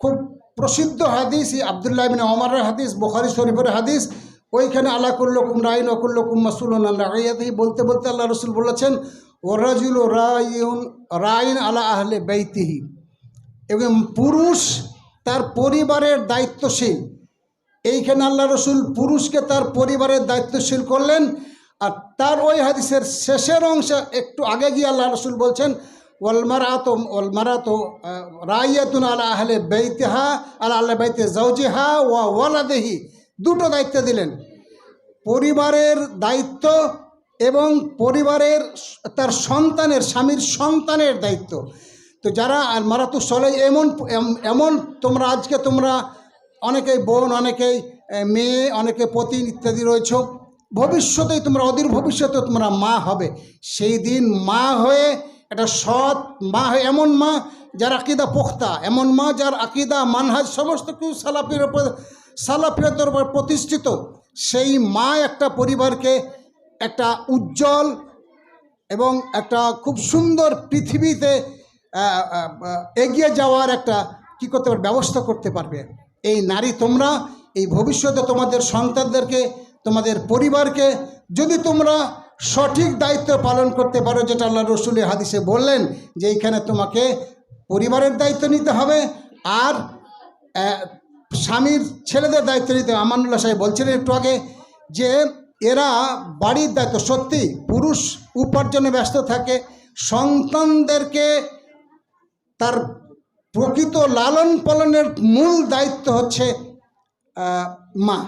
খুব প্রসিদ্ধ হাদিস, আব্দুল্লাহ ইবনে ওমরের হাদিস, বুখারী শরীফের হাদিস, ওইখানে আলা কুল্লুকুম রাইন ওয়া কুল্লুকুম মাসউলুন আন রাইয়াতিহি বলতে বলতে আল্লাহ রসুল বলেছেন ওয়ারাজুলু রাইন আলা আহলে বাইতিহি, এবং পুরুষ তার পরিবারের দায়িত্বশীল। এইখানে আল্লাহ রসুল পুরুষকে তার পরিবারের দায়িত্বশীল করলেন। আর তার ওই হাদিসের শেষের অংশে একটু আগে গিয়ে আল্লাহ রসুল বলছেন ওয়ালমারাতু রাইয়াতুন আলা আহলে বাইতিহা আলা আহলে বাইতি যাওজিহা ওয়া ওয়ালাদিহি, দুটো দায়িত্ব দিলেন, পরিবারের দায়িত্ব এবং পরিবারের তার সন্তানের, স্বামীর সন্তানের দায়িত্ব। তো যারা আল মারাতুস সালেহ এমন তোমরা আজকে তোমরা অনেকেই বোন, অনেকেই মেয়ে, অনেকে পতি ইত্যাদি রয়েছ, ভবিষ্যতেই তোমরা অদূর ভবিষ্যতে তোমরা মা হবে। সেই দিন মা হয়ে একটা সৎ মা হয়ে, এমন মা যার আকিদা পোখতা, এমন মা যার আকিদা মানহাজ সমস্ত কিছু সালাফিয়তের উপর প্রতিষ্ঠিত, সেই মা একটা পরিবারকে একটা উজ্জ্বল এবং একটা খুব সুন্দর পৃথিবীতে এগিয়ে যাওয়ার একটা কী করতে পারবে, ব্যবস্থা করতে পারবে। এই নারী তোমরা এই ভবিষ্যতে তোমাদের সন্তানদেরকে, তোমাদের পরিবারকে যদি তোমরা সঠিক দায়িত্ব পালন করতে পারো, যেটা আল্লাহ রসুল হাদিসে বললেন যে এইখানে তোমাকে পরিবারের দায়িত্ব নিতে হবে আর স্বামীর ছেলেদের দায়িত্ব নিতে হবে। আমানুল্লাহ সাহেব বলছিলেন একটু আগে যে এরা বাড়ির দায়িত্ব, সত্যি পুরুষ উপার্জনে ব্যস্ত থাকে, সন্তানদেরকে তার প্রকৃত লালন পালনের মূল দায়িত্ব হচ্ছে মা,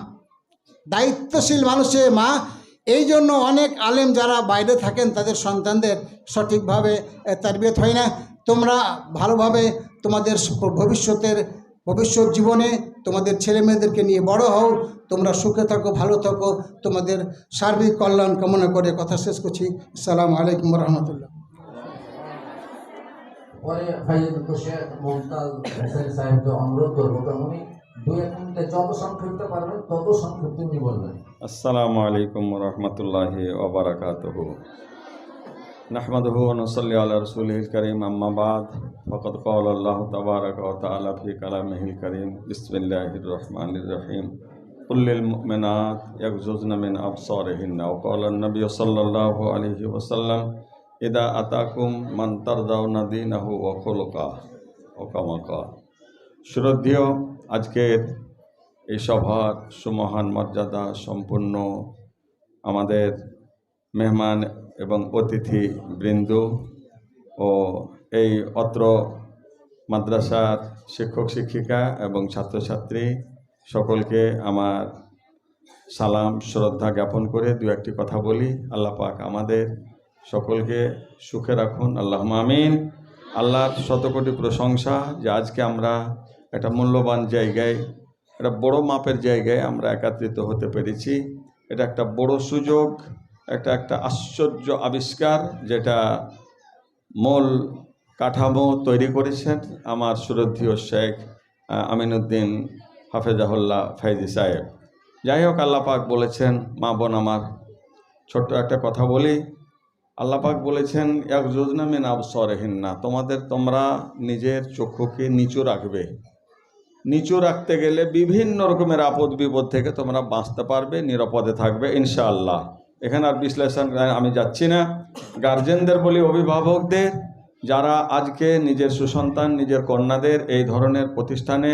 দায়িত্বশীল মানুষের মা। এই জন্য অনেক আলেম যারা বাইরে থাকেন তাদের সন্তানদের সঠিকভাবে তারবিয়ত হয় না। তোমরা ভালোভাবে তোমাদের ভবিষ্যৎ জীবনে তোমাদের ছেলে মেয়েদেরকে নিয়ে বড় হও, তোমরা সুখে থাকো, ভালো থাকো, তোমাদের সার্বিক কল্যাণ কামনা করে কথা শেষ করছি। আসসালামু আলাইকুম রহমতুল্লাহ। পরে ফাইজুল শেখ মুমতাজ হোসেন সাহেবকে অনুরোধ করবো, উনি 2-1 মিনিটে যত সংক্ষিপ্ত পারবেন তত সংক্ষিপ্ত উনি বলবেন। আসসালামু আলাইকুম রহমতুল্লাহি ওয়া বারাকাতুহু। নাহমাদুহু ওয়া নুসাল্লি আলা রাসূলিল কারীম, আম্মা বাদ, ফাকাদ ক্বালা আল্লাহু তাবারাকা ওয়া তাআলা ফি কালামিহিল কারীম, বিসমিল্লাহির রহমানির রহিম, কুল লিল মুমিনাত ইয়াগযুযনা মিন আবসারিহিন্না, ওয়া ক্বালা an-নাবিয়্যু সাল্লাল্লাহু আলাইহি ওয়াসাল্লাম ইদা আতাকুম মান তারদাউনা দীনাহু ওয়া খুলুকাহু ওয়া কামা ক্বালা। শ্রদ্ধেয় আজকের এই সভার সুমহান মর্যাদা সম্পন্ন আমাদের মেহমান এবং অতিথি বৃন্দ ও এই অত্র মাদ্রাসার শিক্ষক শিক্ষিকা এবং ছাত্রছাত্রী সকলকে আমার সালাম শ্রদ্ধা জ্ঞাপন করে 2-1টি কথা বলি। আল্লাহ পাক আমাদের সকলকে সুখে রাখুন, আল্লাহুম্মা আমিন। আল্লাহর শতকোটি প্রশংসা যে আজকে আমরা একটা মূল্যবান জায়গায়, একটা বড় মাপের জায়গায় আমরা একত্রিত হতে পেরেছি। এটা একটা বড় সুযোগ, একটা আশ্চর্য আবিষ্কার, যেটা মূল কাঠামো তৈরি করেছেন আমার শ্রদ্ধেয় শেখ আমিনউদ্দিন হাফেজাহুল্লাহ ফাইজি সাহেব। যাই হোক, আল্লাহ পাক বলেছেন, মা বোন আমার ছোট্ট একটা কথা বলি, আল্লাহ পাক বলেছেন ইয়াগযুযনা মিন আবসারিহিন্না, তোমরা নিজের চক্ষুকে নিচু রাখবে। নিচু রাখতে গেলে বিভিন্ন রকমের আপদ বিপদ থেকে তোমরা বাঁচতে পারবে, নিরাপদে থাকবে ইনশাআল্লাহ। এখানে আর বিশ্লেষণ আমি যাচ্ছি না। গার্জেনদের বলি, অভিভাবকদের, যারা আজকে নিজের সুসন্তান, নিজের কন্যাদের এই ধরনের প্রতিষ্ঠানে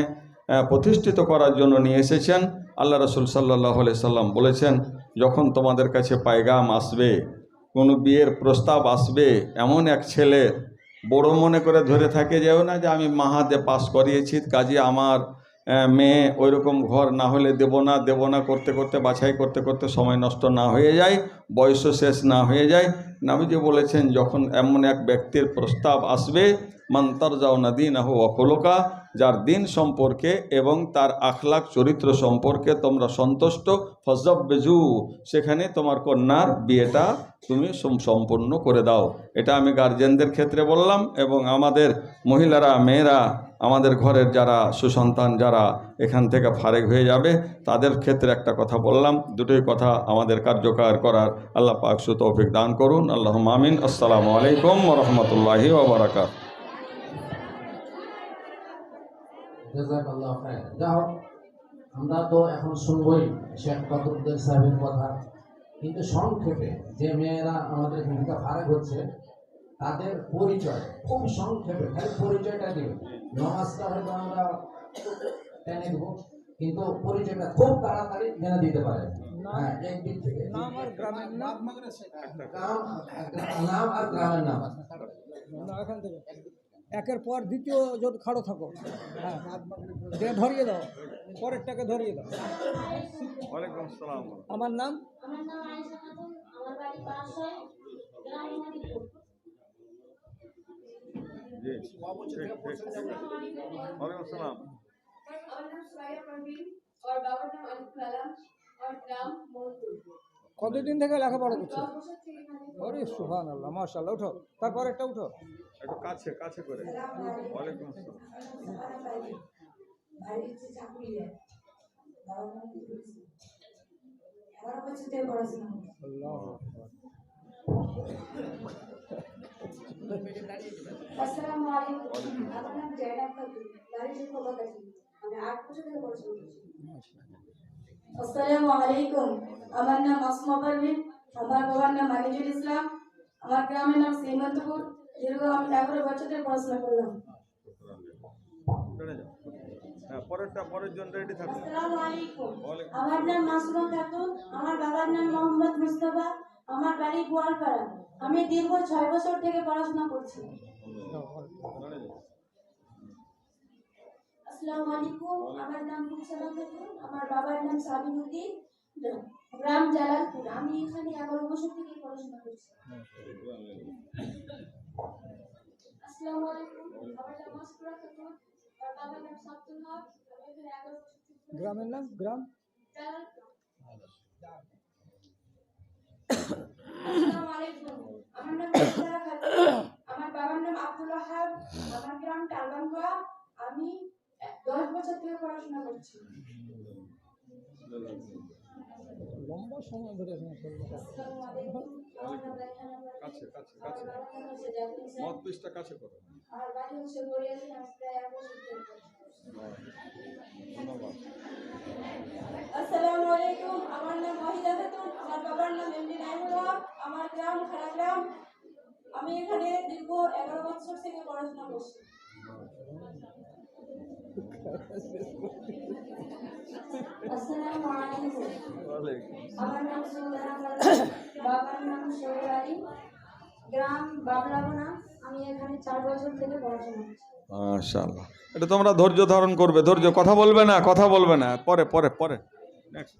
প্রতিষ্ঠিত করার জন্য নিয়ে এসেছেন, আল্লাহ রাসূল সাল্লাল্লাহু আলাইহি সাল্লাম বলেছেন, যখন তোমাদের কাছে পায়গাম আসবে, কোনো বিয়ের প্রস্তাব আসবে, এমন এক ছেলে বড় মনে করে ধরে থাকে যেও না যে আমি মাহাদে পাস করিয়েছি, কাজে আমার মেয়ে ওই রকম ঘর না হলে দেব না করতে করতে, বাছাই করতে করতে সময় নষ্ট না হয়ে যায়, বয়সও শেষ না হয়ে যায়। নবীজি বলেছেন, যখন এমন এক ব্যক্তির প্রস্তাব আসবে, মান তারজাউনা দীনাহু ওয়া খুলুকাহু, যার দিন সম্পর্কে এবং তার আখলাক চরিত্র সম্পর্কে তোমরা সন্তুষ্ট, ফজব্বেজু, সেখানে তোমার কন্যার বিয়েটা তুমি সম্পূর্ণ করে দাও। এটা আমি গার্জেনদের ক্ষেত্রে বললাম, এবং আমাদের মহিলারা, মেয়েরা, আমাদের ঘরের যারা সুসন্তান, যারা এখান থেকে ফারেক হয়ে যাবে, তাদের ক্ষেত্রে একটা কথা বললাম। দুটোই কথা আমাদের কার্যকর করার আল্লাহ পাক তৌফিক দান করুন। আল্লাহুম্মা আমিন। আসসালামু আলাইকুম ওয়া রাহমাতুল্লাহি ওয়া বারাকাতুহু। জাযাকাল্লাহু খায়র। যাও, আমরা তো এখন শুনবই শেখ বদরুদ্দোজা সাহেবের কথা, কিন্তু সংক্ষেপে যে মেয়েরা আমাদের এখান থেকে ফারেক হচ্ছে তাদের পরিচয় খুব সংক্ষেপে, খালি পরিচয়টা দিবে। নামাজটা হয়তো আমরা টেনে দেবো, কিন্তু পরিচয়টা খুব তাড়াতাড়ি জেনে দিতে পারে। হ্যাঁ, একদিক থেকে নাম আর গ্রামের নাম, নাম আর গ্রামের নাম। এখান থেকে একের পর দ্বিতীয় জন খাড়ো থাকো। হ্যাঁ, যে ধরিয়ে দাও, পরেরটাকে ধরিয়ে দাও। ওয়ালাইকুম আসসালাম। আমার নাম আয়েশা খাতুন, আমার বাড়ি পাঁচশয়, গ্রাম মদিপুর। জি, ওয়ালাইকুম আসসালাম। আমার নাম সুরাইয়া পারভীন, और বাবার নাম আলিফুল আলম, और গ্রাম মনপুর। কতদিন থেকে লেখাপড়া করছো? 10 বছর থেকে এখানে। আরে সুবহানাল্লাহ, মাশাআল্লাহ। উঠো, তারপর একটা উঠো। একটু কাছে কাছে করে। ওয়ালাইকুম আসসালাম। ভাই হচ্ছে চাকুরিয়া, বাবার নাম আলিফুল ইসলাম। 11 বছর থেকে পড়াশোনা করছি। আল্লাহু আকবার। আসসালামু আলাইকুম, আমার নাম জায়নাব খাতুন, বাড়ি জোকোবাকাটি। আমি 8 বছর থেকে পড়াশোনা করছি। আসসালামু আলাইকুম, আমার নাম আসমা পারভীন, আমার বাবার নাম আনিজুল ইসলাম, আমার গ্রামের নাম শ্রীমন্তপুর। দীর্ঘ আমি 11 বছর থেকে পড়াশোনা করলাম। চলে যাও। হ্যাঁ, পরের জন রেডি থাকুন। আসসালামু আলাইকুম, আমার নাম মাসুমা খাতুন, আমার বাবার নাম মোহাম্মদ মুস্তাফা, আমার বাড়ি গোয়ালপাড়া। আমি দীর্ঘ 6 বছর থেকে পড়াশোনা করছি। আসসালামু আলাইকুম, আমার নাম রুকসানা খাতুন, আমার বাবার নাম সাবিউদ্দিন, গ্রাম জালালপুর। আমি এখানে 11 বছর থেকে পড়াশোনা করছি। আসসালামু আলাইকুম, আমার নাম মাসুরা খাতুন, আর বাবার নাম সাব্দুল হক। আমি এখানে 11 বছর থেকে গ্রামের নাম? গ্রাম জালালপুর। আসসালামু আলাইকুম, আমার নাম রুকসানা খাতুন, আমার বাবার নাম আব্দুল ওয়াহাব, আমার গ্রাম টালবাঙ্গা। আমি 10 বছর থেকে পড়াশোনা করছি। লম্বা সময় ধরে এখানে চলবে। আসসালামু আলাইকুম, আমার নাম রায়হানা পারভীন, কাছে কাছে আমার কাছে। বাবার নাম হচ্ছে জাকির হোসেন, মত পিসটা কাছে করো। আমার বাড়ি হচ্ছে বরিয়ালি। আমি প্রায় 1 বছর থেকে পড়াশোনা করছি। ধন্যবাদ। আসসালামু আলাইকুম, আমার নাম ওয়াহিদা খাতুন, আমার বাবার নাম এমডি নাইমুল হক, আমার গ্রাম খারাগ্রাম। আমি এখানে দীর্ঘ 11 বছর থেকে পড়াশোনা করছি। আসসালামু আলাইকুম, আমার নাম সুলতানা খাতুন, বাবার নাম শহীদ আলী, গ্রাম বাবলাবনা। আমি এখানে 4 বছর থেকে পড়াশোনা করছি। মাশাআল্লাহ। এটা তোমরা ধৈর্য ধারণ করবে, ধৈর্য, কথা বলবে না, কথা বলবে না। পরে পরে পরে নেক্সট।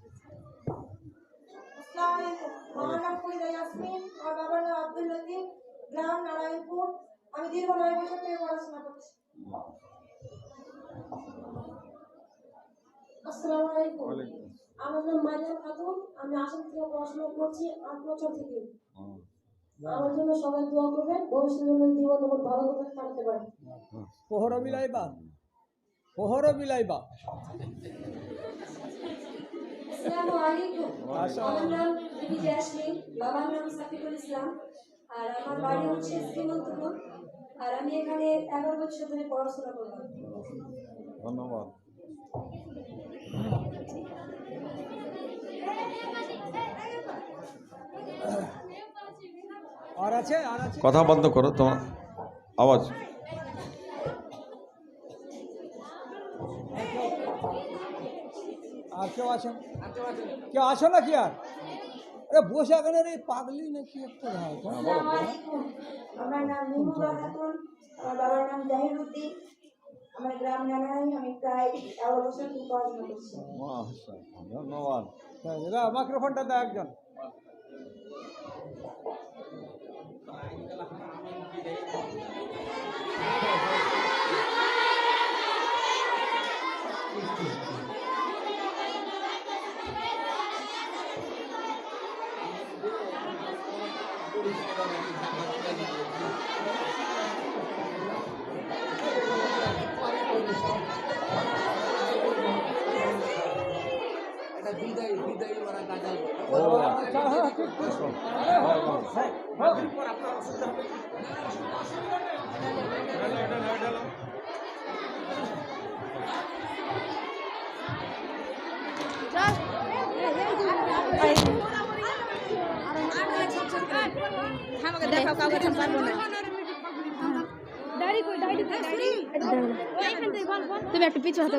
আসসালামু আলাইকুম, আমার নাম ফরিদা ইয়াসমিন, আমার বাবার নাম আব্দুল লতিফ, গ্রাম নারায়ণপুর। আমি দীর্ঘ 9 বছর থেকে পড়াশোনা করছি। আসসালামু আলাইকুম, আমার নাম মারিয়াম খাতুন, আমি আসাম থেকে পড়াশোনা করছি 8 বছর থেকে। আমার জন্য সবাই দোয়া করবেন, ভবিষ্যতে যেন জীবন যখন ভালো করে কাটাতে পারি। পোহর বিলাইবা, পোহর বিলাইবা। আসসালামু আলাইকুম, আমার নাম বিবি জাসমিন, বাবার নাম সাকিবুল ইসলাম, আর আমার বাড়ি হচ্ছে শ্রীমন্তপুর। আর আমি এখানে 11 বছর ধরে পড়াশোনা করলাম। ধন্যবাদ। আর আছে, আর আছে। কথা বন্ধ করো তোমার আওয়াজ। আর কেউ আছেন? কেউ আসো না কি আর? আরে বসে এখানে রে, পাগলি নাকি একটা হয়। আসসালামু আলাইকুম, আমার নাম নিমুরা খাতুন, আমার বাবার নাম জাহিরউদ্দিন, আমার গ্রাম নানাই। আমি প্রায় 11 বছর থেকে পড়াশোনা করছি। মাশাআল্লাহ, ধন্যবাদ। মাইক্রোফোনটা দাও একজন। আমাকে দেখাও কাউকে আমি পারবো না তুমি একটু পিছু হতো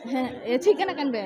হ্যাঁ ঠিক না কানবে